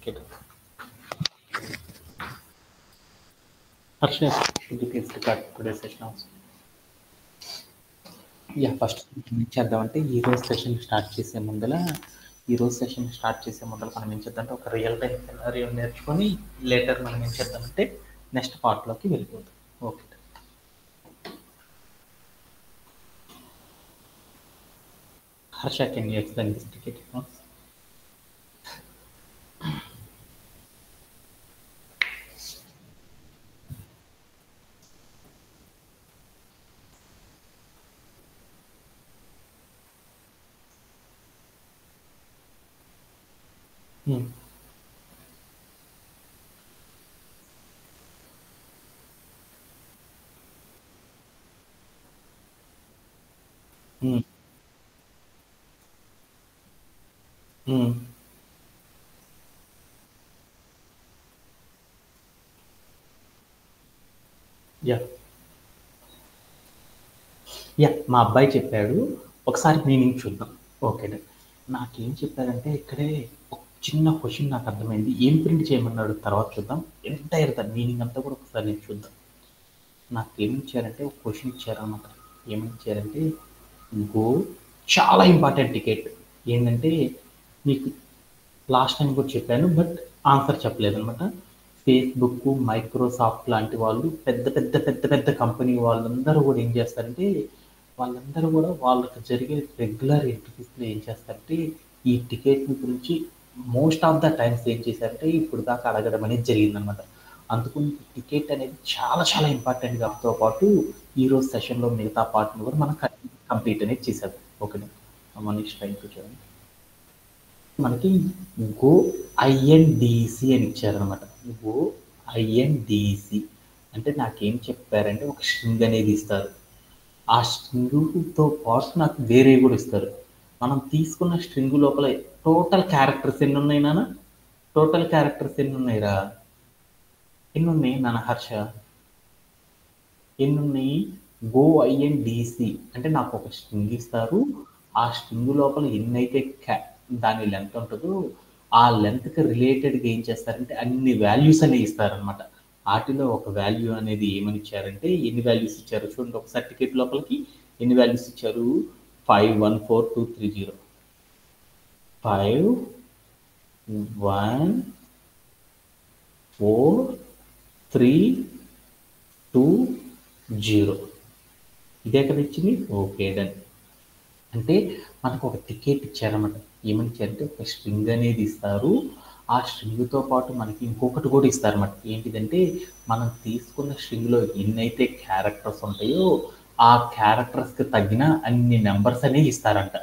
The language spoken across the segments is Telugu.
Okay. Harshit, should you please start today's session also? First ఏం చేద్దామంటే ఈరోజు సెషన్ స్టార్ట్ చేసే ముందర మనం ఏం చేద్దామంటే ఒక రియల్ టైం సినారియో నేర్చుకొని లేటర్ మనం ఏం చేద్దామంటే నెక్స్ట్ పార్ట్లోకి వెళ్ళిపోతాం. Okay Harsha, can you explain this ticket? మా అబ్బాయి చెప్పాడు, ఒకసారి మీనింగ్ చూద్దాం. ఓకే, నాకేం చెప్పారంటే ఇక్కడే ఒక చిన్న క్వశ్చన్ నాకు అర్థమైంది. ఏం ప్రింట్ చేయమన్నాడు తర్వాత చూద్దాం. ఎంటైర్ దాని మీనింగ్ అంతా కూడా ఒకసారి నేను చూద్దాం. నాకేమి ఇచ్చారంటే ఒక క్వశ్చన్ ఇచ్చారన్నమాట. ఏమి ఇచ్చారంటే గో, చాలా ఇంపార్టెంట్ టికెట్. ఏంటంటే మీకు లాస్ట్ టైం కూడా చెప్పాను, బట్ ఆన్సర్ చెప్పలేదు అనమాట. ఫేస్బుక్, మైక్రోసాఫ్ట్ లాంటి వాళ్ళు పెద్ద పెద్ద పెద్ద పెద్ద కంపెనీ వాళ్ళందరూ కూడా ఏం చేస్తారంటే వాళ్ళందరూ కూడా వాళ్ళకి జరిగే రెగ్యులర్ ఇంటర్వ్యూస్లో ఏం చేస్తారంటే ఈ టికెట్ గురించి మోస్ట్ ఆఫ్ ద టైమ్స్ ఏం చేశారంటే ఇప్పుడు దాకా అడగడం అనేది జరిగిందనమాట. అందుకు టికెట్ అనేది చాలా చాలా ఇంపార్టెంట్ దాంతో పాటు ఈరోజు సెషన్లో మిగతా పార్ట్ని కూడా మనం కంప్లీట్ అనేది చేశారు. ఓకేనా, మనీష్ టైం చూడండి. మనకి గో ఐఎన్డిసి అని ఇచ్చారనమాట. గో ఐఎన్డిసి అంటే నాకేం చెప్పారంటే ఒక స్ట్రింగ్ అనేది ఇస్తారు. ఆ స్ట్రింగ్తో పాటు నాకు వేరే కూడా ఇస్తారు. మనం తీసుకున్న స్ట్రింగ్ లోపల టోటల్ క్యారెక్టర్స్ ఎన్ని ఉన్నాయి నాన్న? టోటల్ క్యారెక్టర్స్ ఎన్ని ఉన్నాయిరా? ఎన్ని ఉన్నాయి నాన్న హర్ష? ఎన్ని ఉన్నాయి? గో ఐఎన్డిసి అంటే నాకు ఒక స్ట్రింగ్ ఇస్తారు. ఆ స్ట్రింగ్ లోపల ఎన్నైతే దాని లెంత్ ఉంటుందో ఆ లెంత్కి రిలేటెడ్గా ఏం చేస్తారంటే అన్ని వాల్యూస్ అనేవి ఇస్తారనమాట. వాటిలో ఒక వాల్యూ అనేది ఏమని ఇచ్చారంటే ఎన్ని వాల్యూస్ ఇచ్చారు చూడండి ఒకసారి. టికెట్ లోపలికి ఎన్ని వాల్యూస్ ఇచ్చారు? 514230. 514320 ఇదే కదా ఇచ్చింది. Okay done. అంటే మనకు ఒక టికెట్ ఇచ్చారన్నమాట. ఏమని ఇచ్చారంటే ఒక స్ట్రింగ్ అనేది ఇస్తారు. ఆ స్ట్రింగ్తో పాటు మనకి ఇంకొకటి కూడా ఇస్తారన్నమాట. ఏంటిదంటే మనం తీసుకున్న స్ట్రింగ్లో ఎన్నైతే క్యారెక్టర్స్ ఉంటాయో ఆ క్యారెక్టర్స్కి తగ్గిన అన్ని నెంబర్స్ అనేవి ఇస్తారంట.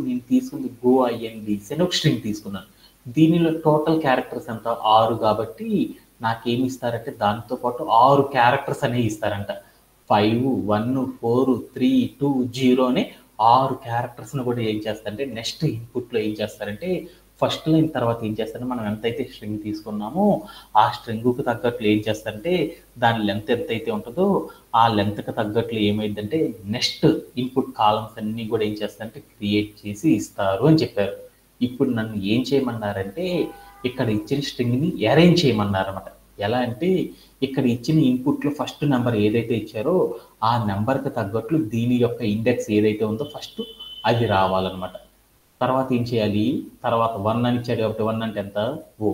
నేను తీసుకుంది గో ఐఎన్డిసి అని ఒక స్ట్రింగ్ తీసుకున్నాను. దీనిలో టోటల్ క్యారెక్టర్స్ ఎంత? 6 కాబట్టి నాకేమి ఇస్తారంటే దాంతో పాటు 6 క్యారెక్టర్స్ అనేవి ఇస్తారంట. 514320 అనే 6 క్యారెక్టర్స్ని కూడా ఏం చేస్తారంటే నెక్స్ట్ ఇన్పుట్లో ఏం చేస్తారంటే ఫస్ట్ లైన్ తర్వాత ఏం చేస్తారంటే మనం ఎంతైతే స్ట్రింగ్ తీసుకున్నామో ఆ స్ట్రింగ్కి తగ్గట్లు ఏం చేస్తారంటే దాని లెంత్ ఎంతైతే ఉంటుందో ఆ లెంత్కి తగ్గట్లు ఏమైందంటే నెక్స్ట్ ఇన్పుట్ కాలమ్స్ అన్నీ కూడా ఏం చేస్తారంటే క్రియేట్ చేసి ఇస్తారు అని చెప్పారు. ఇప్పుడు నన్ను ఏం చేయమన్నారంటే ఇక్కడ ఇచ్చిన స్ట్రింగ్ని అరేంజ్ చేయమన్నారు అన్నమాట. ఎలా అంటే ఇక్కడ ఇచ్చిన ఇన్పుట్లో ఫస్ట్ నెంబర్ ఏదైతే ఇచ్చారో ఆ నెంబర్కి తగ్గట్లు దీని యొక్క ఇండెక్స్ ఏదైతే ఉందో ఫస్ట్ అది రావాలన్నమాట. తర్వాత ఏం చేయాలి? తర్వాత 1 అని ఇచ్చాడు కాబట్టి 1 అంటే ఎంత? ఓ.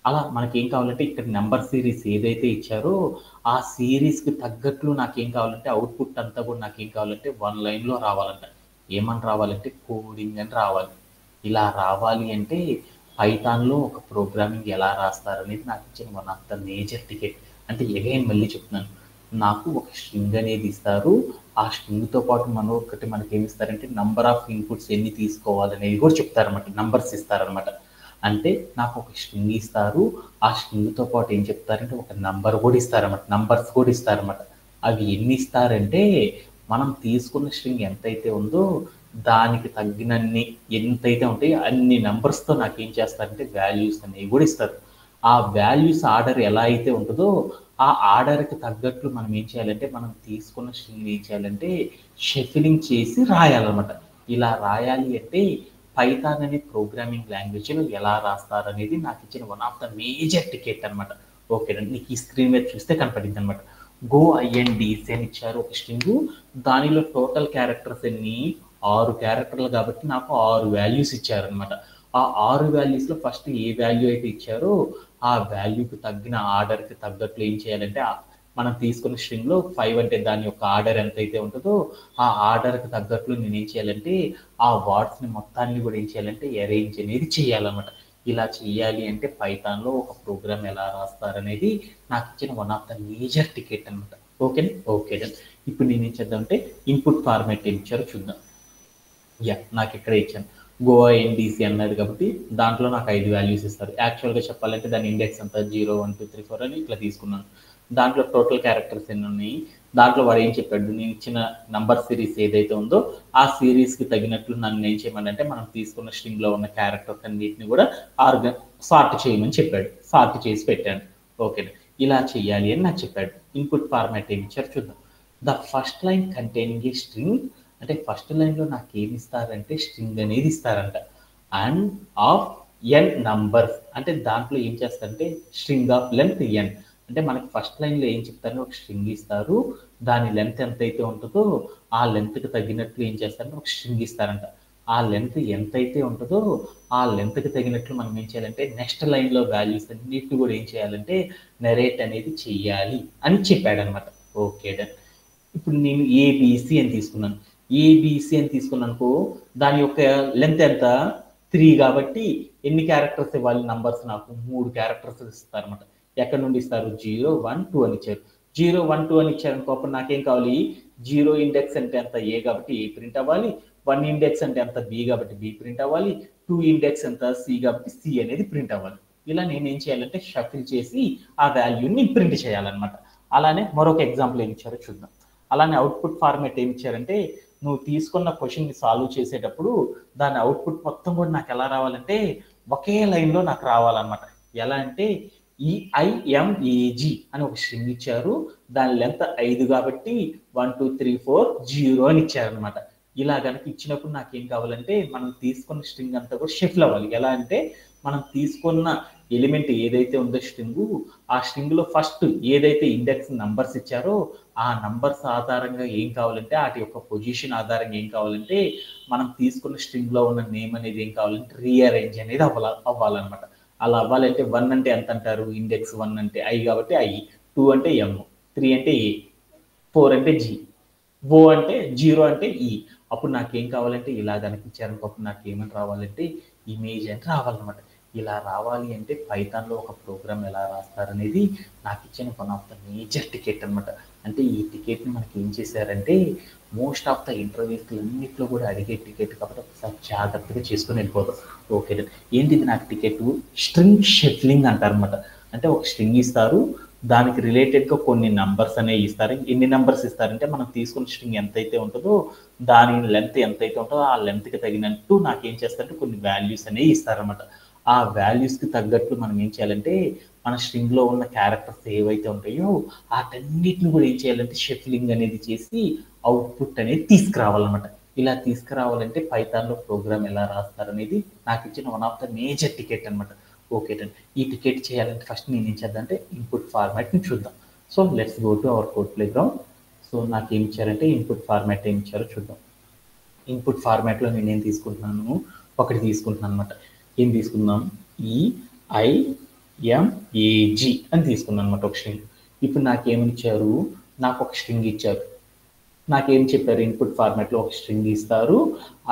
అలా మనకేం కావాలంటే ఇక్కడ నెంబర్ సిరీస్ ఏదైతే ఇచ్చారో ఆ సిరీస్కి తగ్గట్లు నాకేం కావాలంటే అవుట్పుట్ అంతా కూడా నాకేం కావాలంటే 1 లైన్లో రావాలంట. ఏమని రావాలంటే కోడింగ్ అని రావాలి. ఇలా రావాలి అంటే పైథాన్లో ఒక ప్రోగ్రామింగ్ ఎలా రాస్తారనేది నాకు ఇచ్చిన one of the major ticket. అంటే ఎగైన్ మళ్ళీ చెప్తున్నాను, నాకు ఒక స్ట్రింగ్ అనేది ఇస్తారు. ఆ స్ట్రింగ్తో పాటు మనకి ఏమి ఇస్తారంటే నంబర్ ఆఫ్ ఇన్పుట్స్ ఎన్ని తీసుకోవాలనేది కూడా చెప్తారన్నమాట. నంబర్స్ ఇస్తారనమాట. అంటే నాకు ఒక స్ట్రింగ్ ఇస్తారు. ఆ స్ట్రింగ్తో పాటు ఏం చెప్తారంటే ఒక నంబర్ కూడా ఇస్తారన్నమాట. నంబర్స్ కూడా ఇస్తారన్నమాట. అవి ఎన్ని ఇస్తారంటే మనం తీసుకున్న స్ట్రింగ్ ఎంతైతే ఉందో దానికి తగ్గినన్ని ఎంతైతే ఉంటాయో అన్ని నెంబర్స్తో నాకేం చేస్తారంటే వాల్యూస్ అనేవి కూడా ఇస్తారు. ఆ వాల్యూస్ ఆర్డర్ ఎలా అయితే ఉంటుందో ఆ ఆర్డర్కి తగ్గట్లు మనం ఏం చేయాలంటే మనం తీసుకున్న స్ట్రింగ్ ఏం చేయాలంటే షఫిలింగ్ చేసి రాయాలన్నమాట. ఇలా రాయాలి అంటే పైథాన్ అనే ప్రోగ్రామింగ్ లాంగ్వేజ్లో ఎలా రాస్తారు అనేది నాకు ఇచ్చిన one of the major ticket అనమాట. ఓకేనండి, నీకు ఈ స్క్రీన్ మీద చూస్తే కనపడింది అనమాట. గో ఐఎన్డిసి అని ఇచ్చారు ఒక స్ట్రింగ్. దానిలో టోటల్ క్యారెక్టర్స్ ఎన్ని 6 క్యారెక్టర్లు కాబట్టి నాకు 6 వాల్యూస్ ఇచ్చారనమాట. ఆ 6 వాల్యూస్లో ఫస్ట్ ఏ వాల్యూ అయితే ఇచ్చారో ఆ వాల్యూకి తగ్గిన ఆర్డర్కి తగ్గట్లు ఏం చేయాలంటే మనం తీసుకున్న స్ట్రింగ్లో 5 అంటే దాని యొక్క ఆర్డర్ ఎంతైతే ఉంటుందో ఆ ఆర్డర్కి తగ్గట్లు నేను ఏం చేయాలంటే ఆ వర్డ్స్ని మొత్తాన్ని కూడా ఏం చేయాలంటే అరేంజ్ అనేది చేయాలన్నమాట. ఇలా చేయాలి అంటే పైథాన్లో ఒక ప్రోగ్రామ్ ఎలా రాస్తారనేది నాకు ఇచ్చిన one of the major ticket అనమాట. ఓకేనా? ఓకే. ఇప్పుడు నేను ఏం చేద్దామంటే ఇన్పుట్ ఫార్మాట్ ఏం ఇచ్చారో చూద్దాం. నాకు ఇక్కడ ఇచ్చాను గోవా ఎన్డీసీ అన్నది కాబట్టి దాంట్లో నాకు 5 వాల్యూస్ ఇస్తారు. యాక్చువల్గా చెప్పాలంటే దాని ఇండెక్స్ అంతా 0 1 2 3 4 అని ఇట్లా తీసుకున్నాను. దాంట్లో టోటల్ క్యారెక్టర్స్ ఎన్ని ఉన్నాయి, దాంట్లో వాడు ఏం చెప్పాడు, నేను ఇచ్చిన నంబర్ సిరీస్ ఏదైతే ఉందో ఆ సిరీస్కి తగినట్లు నన్ను ఏం చేయమనంటే మనం తీసుకున్న స్ట్రింగ్లో ఉన్న క్యారెక్టర్స్ అన్నిటిని కూడా సార్ట్ చేయమని చెప్పాడు. సార్ట్ చేసి పెట్టాను. ఓకే, ఇలా చేయాలి అని నాకు చెప్పాడు. ఇన్పుట్ ఫార్మాట్ ఏమి ఇచ్చారు చూద్దాం. The first line containing a string, అంటే ఫస్ట్ లైన్లో నాకు ఏమి ఇస్తారంటే స్ట్రింగ్ అనేది ఇస్తారంట. అండ్ ఆఫ్ ఎన్ నంబర్స్, అంటే దాంట్లో ఏం చేస్తారంటే స్ట్రింగ్ ఆఫ్ లెంత్ ఎన్, అంటే మనకి ఫస్ట్ లైన్లో ఏం చెప్తారంటే ఒక స్ట్రింగ్ ఇస్తారు, దాని లెంత్ ఎంతైతే ఉంటుందో ఆ లెంత్కి తగినట్లు ఏం చేస్తారంటే ఒక స్ట్రింగ్ ఇస్తారంట. ఆ లెంత్ ఎంతైతే ఉంటుందో ఆ లెంత్కి తగినట్లు మనం ఏం చేయాలంటే నెక్స్ట్ లైన్లో వాల్యూస్ అన్నిటిని కూడా ఏం చేయాలంటే నెరేట్ అనేది చెయ్యాలి అని చెప్పాడు అనమాట. Okay done. ఇప్పుడు నేను ఏబిసి అని తీసుకున్నాను. ఏబిసి అని తీసుకున్నానుకో దాని యొక్క లెంత్ ఎంత 3 కాబట్టి ఎన్ని క్యారెక్టర్స్ ఇవ్వాలి నంబర్స్, నాకు 3 క్యారెక్టర్స్ ఇస్తారు అనమాట. ఎక్కడి నుండి ఇస్తారు, 0 1 2 అని ఇచ్చారు. 0 1 2 అని ఇచ్చారనుకో అప్పుడు నాకేం కావాలి, 0 ఇండెక్స్ అంటే ఎంత ఏ కాబట్టి ఏ ప్రింట్ అవ్వాలి, 1 ఇండెక్స్ అంటే ఎంత బి కాబట్టి బి ప్రింట్ అవ్వాలి, 2 ఇండెక్స్ ఎంత సి కాబట్టి సి అనేది ప్రింట్ అవ్వాలి. ఇలా నేను ఏం చేయాలంటే షఫిల్ చేసి ఆ వాల్యూని ప్రింట్ చేయాలన్నమాట. అలానే మరొక ఎగ్జాంపుల్ ఏమి ఇచ్చారో చూద్దాం. అలానే అవుట్పుట్ ఫార్మాట్ ఏమి ఇచ్చారంటే నువ్వు తీసుకున్న క్వశ్చన్ని సాల్వ్ చేసేటప్పుడు దాని అవుట్పుట్ మొత్తం కూడా నాకు ఎలా రావాలంటే ఒకే లైన్లో నాకు రావాలన్నమాట. ఎలా అంటే ఈఐఎంఏజీ అని ఒక స్ట్రింగ్ ఇచ్చారు, దాని లెంత్ 5 కాబట్టి 1 2 3 4 0 అని ఇచ్చారనమాట. ఇలా కనుక ఇచ్చినప్పుడు నాకేం కావాలంటే మనం తీసుకున్న స్ట్రింగ్ అంతా కూడా షఫిల్ అవ్వాలి. ఎలా అంటే మనం తీసుకున్న ఎలిమెంట్ ఏదైతే ఉందో స్ట్రింగ్, ఆ స్ట్రింగ్లో ఫస్ట్ ఏదైతే ఇండెక్స్ నంబర్స్ ఇచ్చారో ఆ నంబర్స్ ఆధారంగా ఏం కావాలంటే వాటి యొక్క పొజిషన్ ఆధారంగా ఏం కావాలంటే మనం తీసుకున్న స్ట్రింగ్లో ఉన్న నేమ్ అనేది ఏం కావాలంటే రీఅరేంజ్ అనేది అవ్వాలన్నమాట. అలా అవ్వాలంటే 1 అంటే ఎంత అంటారు, ఇండెక్స్ 1 అంటే ఐ కాబట్టి ఐ, 2 అంటే ఎం, 3 అంటే ఏ, 4 అంటే జీ, ఓ అంటే 0 అంటే ఈ. అప్పుడు నాకేం కావాలంటే ఇలా కనిపించారనుకో అప్పుడు నాకు ఏమని రావాలంటే ఇమేజ్ అని రావాలన్నమాట. ఇలా రావాలి అంటే పైథాన్లో ఒక ప్రోగ్రామ్ ఎలా రాస్తారనేది నాకు ఇచ్చిన one of the major ticket అనమాట. అంటే ఈ టికెట్ని మనకి ఏం చేశారంటే మోస్ట్ ఆఫ్ ద ఇంటర్వ్యూస్లన్నింటిలో కూడా అడిగే టికెట్ కాబట్టి ఒకసారి జాగ్రత్తగా చేసుకొని వెళ్ళిపోతాం. ఓకే, ఏంటిది నాకు టికెట్, స్ట్రింగ్ షఫ్లింగ్ అంటారు అనమాట. అంటే ఒక స్ట్రింగ్ ఇస్తారు, దానికి రిలేటెడ్గా కొన్ని నంబర్స్ అనేవి ఇస్తారు. ఎన్ని నెంబర్స్ ఇస్తారంటే మనం తీసుకున్న స్ట్రింగ్ ఎంతైతే ఉంటుందో దాని లెంత్ ఎంతైతే ఉంటుందో ఆ లెంత్కి తగినట్టు నాకు ఏం చేస్తారంటే కొన్ని వాల్యూస్ అనేవి ఇస్తారనమాట. ఆ వాల్యూస్కి తగ్గట్టు మనం ఏం చేయాలంటే మన స్ట్రింగ్లో ఉన్న క్యారెక్టర్స్ ఏవైతే ఉంటాయో వాటన్నిటిని కూడా ఏం చేయాలంటే షఫ్లింగ్ అనేది చేసి అవుట్పుట్ అనేది తీసుకురావాలన్నమాట. ఇలా తీసుకురావాలంటే పైథాన్లో ప్రోగ్రామ్ ఎలా రాస్తారనేది నాకు ఇచ్చిన one of the major ticket అనమాట. Okay done. ఈ టికెట్ చేయాలంటే ఫస్ట్ నేను ఏం చేద్దామంటే ఇన్పుట్ ఫార్మాట్ని చూద్దాం. So let's go to our code playground. So నాకు ఏమి ఇచ్చారంటే ఇన్పుట్ ఫార్మాట్ ఏమి ఇచ్చారో చూద్దాం. ఇన్పుట్ ఫార్మాట్లో నేను ఏం తీసుకుంటున్నాను, ఒకటి తీసుకుంటున్నాను అనమాట. ఏం తీసుకుందాం, ఈఐఎంఏజీ అని తీసుకున్నాను అనమాట ఒక స్ట్రింగ్. ఇప్పుడు నాకేమని ఇచ్చారు, నాకు ఒక స్ట్రింగ్ ఇచ్చారు. నాకేం చెప్పారు, ఇన్పుట్ ఫార్మాట్లో ఒక స్ట్రింగ్ ఇస్తారు,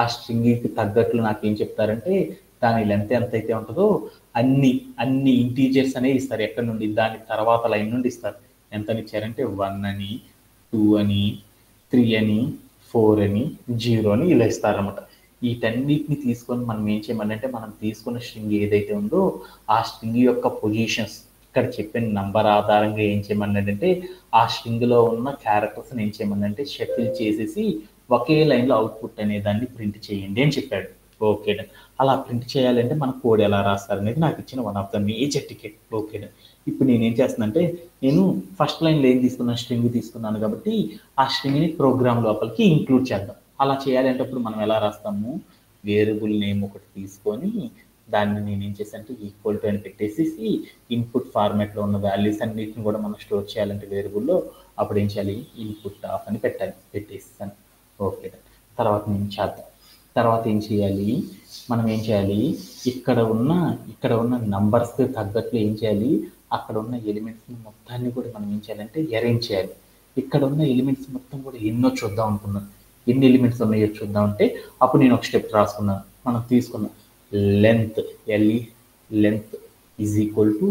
ఆ స్ట్రింగ్కి తగ్గట్లు నాకేం చెప్తారంటే దాని లెంత్ ఎంతైతే ఉంటుందో అన్ని ఇంటీజర్స్ అనేవి ఇస్తారు. ఎక్కడి నుండి, దాని తర్వాత లైన్ నుండి ఇస్తారు. ఎంతని ఇచ్చారంటే 1 అని 2 అని 3 అని 4 అని 0 అని ఇలా ఇస్తారన్నమాట. వీటన్నిటిని తీసుకొని మనం ఏం చేయమనంటే మనం తీసుకున్న స్ట్రింగ్ ఏదైతే ఉందో ఆ స్ట్రింగ్ యొక్క పొజిషన్స్ ఇక్కడ చెప్పిన నంబర్ ఆధారంగా ఏం చేయమన్నాడంటే ఆ స్ట్రింగ్లో ఉన్న క్యారెక్టర్స్ని ఏం చేయమన్నంటే షఫిల్ చేసేసి ఒకే లైన్లో అవుట్పుట్ అనే దాన్ని ప్రింట్ చేయండి అని చెప్పాడు. Okay done. అలా ప్రింట్ చేయాలంటే మన కోడ్ ఎలా రాస్తారు అనేది నాకు ఇచ్చిన one of the major ticket. Okay done. ఇప్పుడు నేను ఏం చేస్తున్నానంటే నేను ఫస్ట్ లైన్లో ఏం తీసుకున్నాను, స్ట్రింగ్ తీసుకున్నాను కాబట్టి ఆ స్ట్రింగ్ని ప్రోగ్రామ్ లోపలికి ఇంక్లూడ్ చేద్దాం. అలా చేయాలంటే ఇప్పుడు మనం ఎలా రాస్తాము, వేరియబుల్ నేమ్ ఒకటి తీసుకొని దాన్ని నేను ఏం చేశానంటే ఈక్వల్ టు అని పెట్టేసి ఇన్పుట్ ఫార్మాట్లో ఉన్న వాల్యూస్ అన్నిటిని కూడా మనం స్టోర్ చేయాలంటే వేరియబుల్లో అప్పుడు ఏం చేయాలి ఇన్పుట్ ఆఫ్ అని పెట్టాలి పెట్టేస్తాను. ఓకే, తర్వాత నేను చేద్దాం. తర్వాత ఏం చేయాలి, మనం ఏం చేయాలి, ఇక్కడ ఉన్న నంబర్స్ తగ్గట్లు ఏం చేయాలి, అక్కడ ఉన్న ఎలిమెంట్స్ మొత్తాన్ని కూడా మనం ఏం చేయాలంటే అరేంజ్ చేయాలి. ఇక్కడ ఉన్న ఎలిమెంట్స్ మొత్తం కూడా ఎన్నో చూద్దాం అనుకున్నాను. ఎన్ని ఎలిమెంట్స్ ఉన్నాయో చూద్దాం అంటే అప్పుడు నేను ఒక స్టెప్ రాసుకున్నాను. మనం తీసుకున్నాం length length is equal to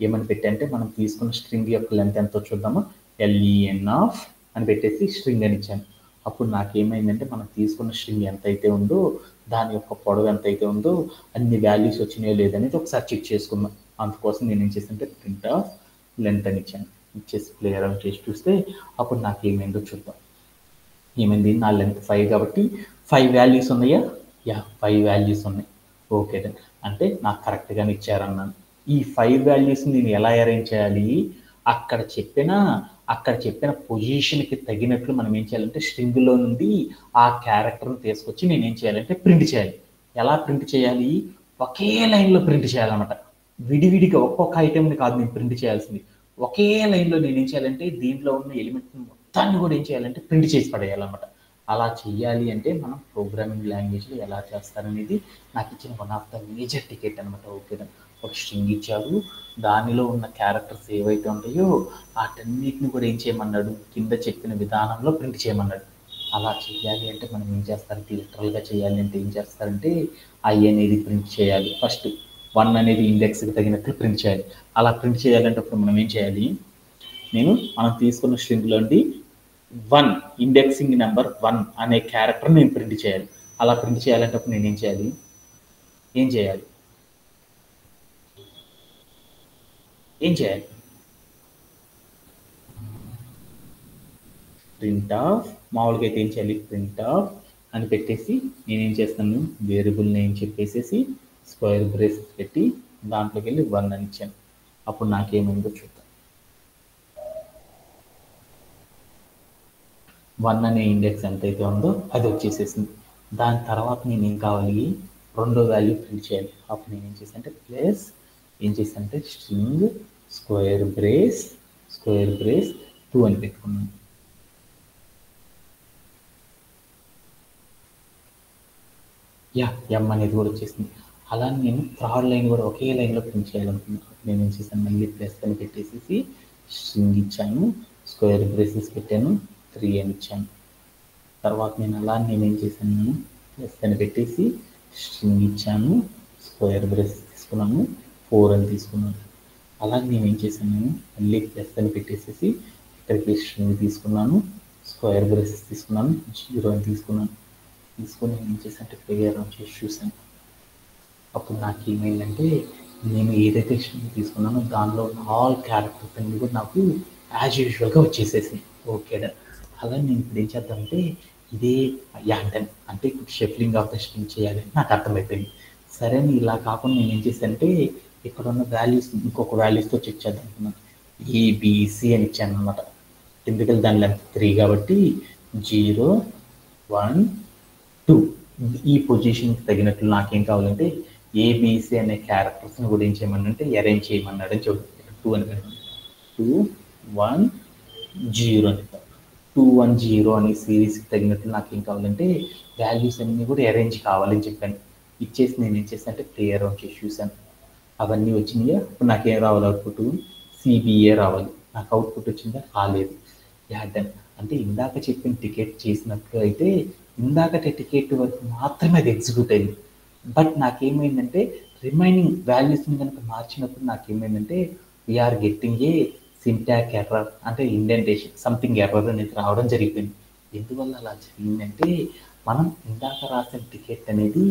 ఏమని పెట్టంటే మనం తీసుకున్న స్ట్రింగ్ యొక్క లెంత్ ఎంతో చూద్దామా, LEN ఆఫ్ అని పెట్టేసి స్ట్రింగ్ అని ఇచ్చాను. అప్పుడు నాకేమైందంటే మనం తీసుకున్న స్ట్రింగ్ ఎంతైతే ఉందో దాని యొక్క పొడవు ఎంతైతే ఉందో అన్ని వాల్యూస్ వచ్చినాయో లేదనేది ఒకసారి చెక్ చేసుకున్నాం. అందుకోసం నేను ఏం చేశానంటే ప్రింట్ ఆఫ్ లెంత్ అని ఇచ్చాను. ఇచ్చేసి ప్లే అరౌండ్ చేసి చూస్తే అప్పుడు నాకు ఏమైందో చూద్దాం. ఏమైంది, నా లెంత్ 5 కాబట్టి 5 వాల్యూస్ ఉన్నాయా, 5 వాల్యూస్ ఉన్నాయి. ఓకే దెన్ అంటే నాకు కరెక్ట్గానే ఇచ్చారన్నాను. ఈ 5 వాల్యూస్ నేను ఎలా అరేంజ్ చేయాలి, అక్కడ చెప్పిన పొజిషన్కి తగినట్లు మనం ఏం చేయాలంటే స్ట్రింగ్లో నుండి ఆ క్యారెక్టర్ని తీసుకొచ్చి నేను ఏం చేయాలంటే ప్రింట్ చేయాలి. ఎలా ప్రింట్ చేయాలి, ఒకే లైన్లో ప్రింట్ చేయాలన్నమాట. విడివిడిగా ఒక్కొక్క ఐటెంని కాదు నేను ప్రింట్ చేయాల్సింది, ఒకే లైన్లో నేను ఏం చేయాలంటే దీంట్లో ఉన్న ఎలిమెంట్ మొత్తాన్ని కూడా ఏం చేయాలంటే ప్రింట్ చేసి పడేయాలన్నమాట. అలా చెయ్యాలి అంటే మనం ప్రోగ్రామింగ్ లాంగ్వేజ్లో ఎలా చేస్తారనేది నాకు ఇచ్చిన one of the major ticket అనమాట. ఓకే, ఒక స్ట్రింగ్ ఇచ్చారు, దానిలో ఉన్న క్యారెక్టర్స్ ఏవైతే ఉంటాయో వాటన్నిటిని కూడా ఏం చేయమన్నాడు, కింద చెప్పిన విధానంలో ప్రింట్ చేయమన్నాడు. అలా చేయాలి అంటే మనం ఏం చేస్తారంటే లిటరల్గా చేయాలి అంటే ఏం చేస్తారంటే I అనేది ప్రింట్ చేయాలి. ఫస్ట్ 1 అనేది ఇండెక్స్కి తగినట్లు ప్రింట్ చేయాలి. అలా ప్రింట్ చేయాలంటే అప్పుడు మనం ఏం చేయాలి, మనం తీసుకున్న స్ట్రింగ్లోండి 1 ఇండెక్సింగ్ నెంబర్ 1 అనే క్యారెక్టర్ నేను ప్రింట్ చేయాలి. అలా ప్రింట్ చేయాలంటే అప్పుడు నేను ఏం చేయాలి ప్రింట్ ఆఫ్, మామూలుగా అయితే ఏం చేయాలి ప్రింట్ ఆఫ్ అని పెట్టేసి నేనేం చేస్తాను వేరియబుల్ నేమ్ చెప్పేసేసి స్క్వేర్ బ్రేసెస్ పెట్టి దాంట్లోకి వెళ్ళి 1 అని ఇచ్చాను. అప్పుడు నాకేమైందో చూద్దాం. 1 అనే ఇండెక్స్ ఎంతైతే ఉందో అది వచ్చేసేసింది. దాని తర్వాత నేను ఏం కావాలి, రెండో వాల్యూ ప్రింట్ చేయాలి. అప్పుడు నేను ఏం చేశానంటే స్ట్రింగ్ స్క్వేర్ బ్రేస్ 2 అని పెట్టుకున్నాను. M అనేది కూడా వచ్చేసింది. అలా నేను థర్డ్ లైన్ కూడా ఒకే లైన్లో ప్రింట్ చేయాలనుకున్నాను. నేను ఏం చేశాను, మళ్ళీ ప్లస్ అని పెట్టేసి స్ట్రింగ్ ఇచ్చాను, స్క్వేర్ బ్రేసెస్ పెట్టాను, 3 అని ఇచ్చాను. తర్వాత నేనేం చేశాను, ప్లస్ అని పెట్టేసి స్ట్రింగ్ ఇచ్చాను, స్క్వేర్ బ్రేసెస్ తీసుకున్నాను, 4 అని తీసుకున్నాను. అలా నేనేం చేశాను, మళ్ళీ ప్లస్ అని పెట్టేసి ఇక్కడికి స్ట్రింగ్ తీసుకున్నాను, స్క్వేర్ బ్రేసెస్ తీసుకున్నాను, 0 అని తీసుకొని ఏం చేశానంటే ప్లే అరౌండ్ చేసి చూశాను. అప్పుడు నాకు ఏమైందంటే నేను ఏదైతే స్ట్రింగ్ తీసుకున్నానో దానిలో ఉన్న ఆల్ క్యారెక్టర్స్ అన్ని కూడా నాకు యాజ్ యూజువల్గా వచ్చేసేసింది. ఓకే, అలా నేను ఇప్పుడు ఏం చేద్దామంటే ఇదే డన్ అంటే ఇప్పుడు షఫ్లింగ్ ఆఫ్ ద స్ట్రింగ్ చేయాలని నాకు అర్థమైపోయింది. సరే అని ఇలా కాకుండా నేను ఏం చేశానంటే ఇక్కడ ఉన్న వాల్యూస్ ఇంకొక వాల్యూస్తో చెక్ చేద్దాం అనుకున్నాను. ABC అని ఇచ్చాను అనమాట. ఎందుకంటే దాని లెంత్ 3 కాబట్టి 0 1 2 ఈ పొజిషన్కి తగినట్లు నాకేం కావాలంటే ABC అనే క్యారెక్టర్స్ని కూడా ఏం చేయమన్నాడంటే అరేంజ్ చేయమన్నాడు అని చెబుతుంది. 2 అని 2 1 0 అని 2 1 0 అనే సిరీస్కి తగినట్లు నాకేం కావాలంటే వాల్యూస్ అన్నీ కూడా అరేంజ్ కావాలని చెప్పాను. ఇచ్చేసి నేను ఏం చేశాను అంటే ప్లే అరౌండ్ చేసి చూశాను. అవన్నీ వచ్చినాయా, ఇప్పుడు నాకేం రావాలి అవుట్పుట్, CBA రావాలి. నాకు అవుట్పుట్ వచ్చిందా, రాలేదు. డన్ అంటే ఇందాక చెప్పిన టికెట్ చేసినట్లు అయితే ఇందాకటి టికెట్ వరకు మాత్రమే అది ఎగ్జిక్యూట్ అయింది. బట్ నాకేమైందంటే రిమైనింగ్ వాల్యూస్ని కనుక మార్చినప్పుడు నాకేమైందంటే వీఆర్ గెట్టింగ్ ఏ సింటాక్ ఎర్రర్ అంటే ఇండెంటేషన్ సంథింగ్ ఎర్రర్ అనేది రావడం జరిగిపోయింది. ఎందువల్ల అలా జరిగిందంటే మనం ఇందాక రాసిన టికెట్ అనేది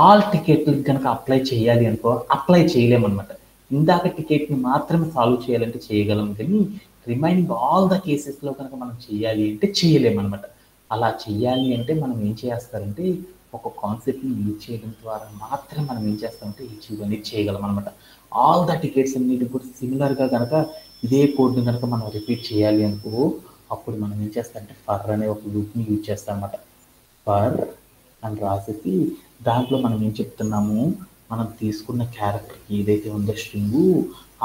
ఆల్ టికెట్లకు కనుక అప్లై చేయాలి అనుకో అప్లై చేయలేమన్నమాట. ఇందాక టికెట్ని మాత్రమే సాల్వ్ చేయాలంటే చేయగలం, కానీ రిమైనింగ్ ఆల్ ద కేసెస్లో కనుక మనం చేయాలి అంటే చేయలేమన్నమాట. అలా చెయ్యాలి అంటే మనం ఏం చేస్తారంటే ఒక కాన్సెప్ట్ని యూజ్ చేయడం ద్వారా మాత్రం మనం ఏం చేస్తామంటే అచీవ్ అనేది చేయగలం అనమాట. ఆల్ ద టికెట్స్ అన్నిటి కూడా సిమిలర్గా కనుక ఇదే కోడ్ని కనుక మనం రిపీట్ చేయాలి అనుకో అప్పుడు మనం ఏం చేస్తామంటే ఫర్ అనే ఒక లూప్ని యూజ్ చేస్తాం అనమాట. ఫర్ అని రాసేసి దాంట్లో మనం ఏం చెప్తున్నాము, మనం తీసుకున్న క్యారెక్టర్ ఏదైతే ఉందో స్ట్రింగు,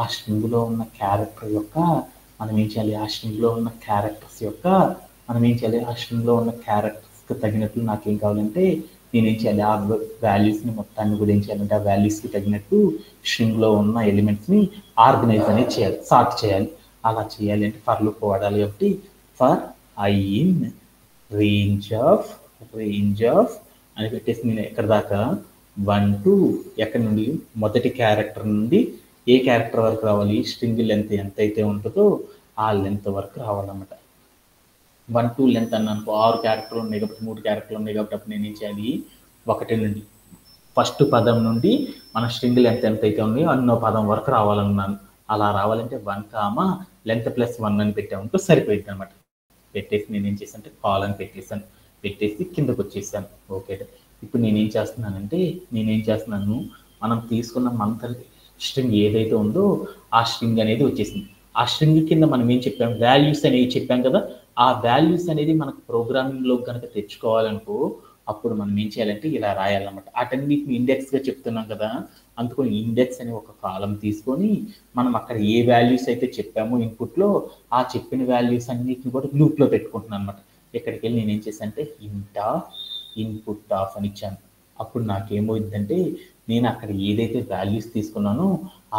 ఆ స్ట్రింగ్లో ఉన్న క్యారెక్టర్ యొక్క మనం ఏం చేయాలి, ఆ స్ట్రింగ్లో ఉన్న క్యారెక్టర్స్ యొక్క మనం ఏం చేయాలి, ఆ స్ట్రింగ్లో ఉన్న క్యారెక్టర్స్కి తగినట్లు నాకేం కావాలంటే నేనేం చేయాలి, ఆ వాల్యూస్ని మొత్తాన్ని కూడా ఏం చేయాలంటే ఆ వాల్యూస్కి తగినట్టు స్ట్రింగ్లో ఉన్న ఎలిమెంట్స్ని ఆర్గనైజ్ అనేది చేయాలి, సార్ట్ చేయాలి. అలా చేయాలి అంటే ఫర్ లూప్ వాడాలి. కాబట్టి for I in range of అని పెట్టేసి నేను ఎక్కడ దాకా 1 to ఎక్కడి నుండి మొదటి క్యారెక్టర్ నుండి ఏ క్యారెక్టర్ వరకు రావాలి, స్ట్రింగ్ లెంత్ ఎంత అయితే ఉంటుందో ఆ లెంత్ వరకు రావాలన్నమాట. 1 to లెంత్ అన్నాను, 6 క్యారెక్టర్లు ఉన్నాయి కాబట్టి 3 క్యారెక్టర్లు ఉన్నాయి కాబట్టి అప్పుడు నేను ఏం చేయాలి, 1 నుండి ఫస్ట్ పదం నుండి మన స్ట్రింగ్ లెంత్ ఎంత అయితే ఉన్నాయో అన్నో పదం వరకు రావాలన్నాను. అలా రావాలంటే 1 లెంత్ ప్లస్ 1 అని పెట్టామంటే సరిపోయింది అనమాట. పెట్టేసి నేను ఏం చేశాను అంటే కాల్ అని పెట్టేశాను. పెట్టేసి కిందకు వచ్చేసాను. ఓకే, ఇప్పుడు నేనేం చేస్తున్నాను, మనం తీసుకున్న మంత్ స్ట్రింగ్ ఏదైతే ఉందో ఆ స్ట్రింగ్ అనేది వచ్చేసింది. ఆ స్ట్రింగ్ కింద మనం ఏం చెప్పాం, వాల్యూస్ అనేవి చెప్పాం కదా. ఆ వాల్యూస్ అనేది మనకు ప్రోగ్రామింగ్లో కనుక తెచ్చుకోవాలనుకో అప్పుడు మనం ఏం చేయాలంటే ఇలా రాయాలన్నమాట. వాటన్నిటిని ఇండెక్స్గా చెప్తున్నాం కదా, అందుకని ఇండెక్స్ అనే ఒక కాలం తీసుకొని మనం అక్కడ ఏ వాల్యూస్ అయితే చెప్పామో ఇన్పుట్లో ఆ చెప్పిన వాల్యూస్ అన్నిటిని కూడా లూప్లో పెట్టుకుంటున్నాను అనమాట. ఇక్కడికి వెళ్ళి నేను ఏం చేశాను అంటే ఇంట్ ఆఫ్ ఇన్పుట్ ఆఫ్ అని ఇచ్చాను. అప్పుడు నాకేమవుతుందంటే నేను అక్కడ ఏదైతే వాల్యూస్ తీసుకున్నానో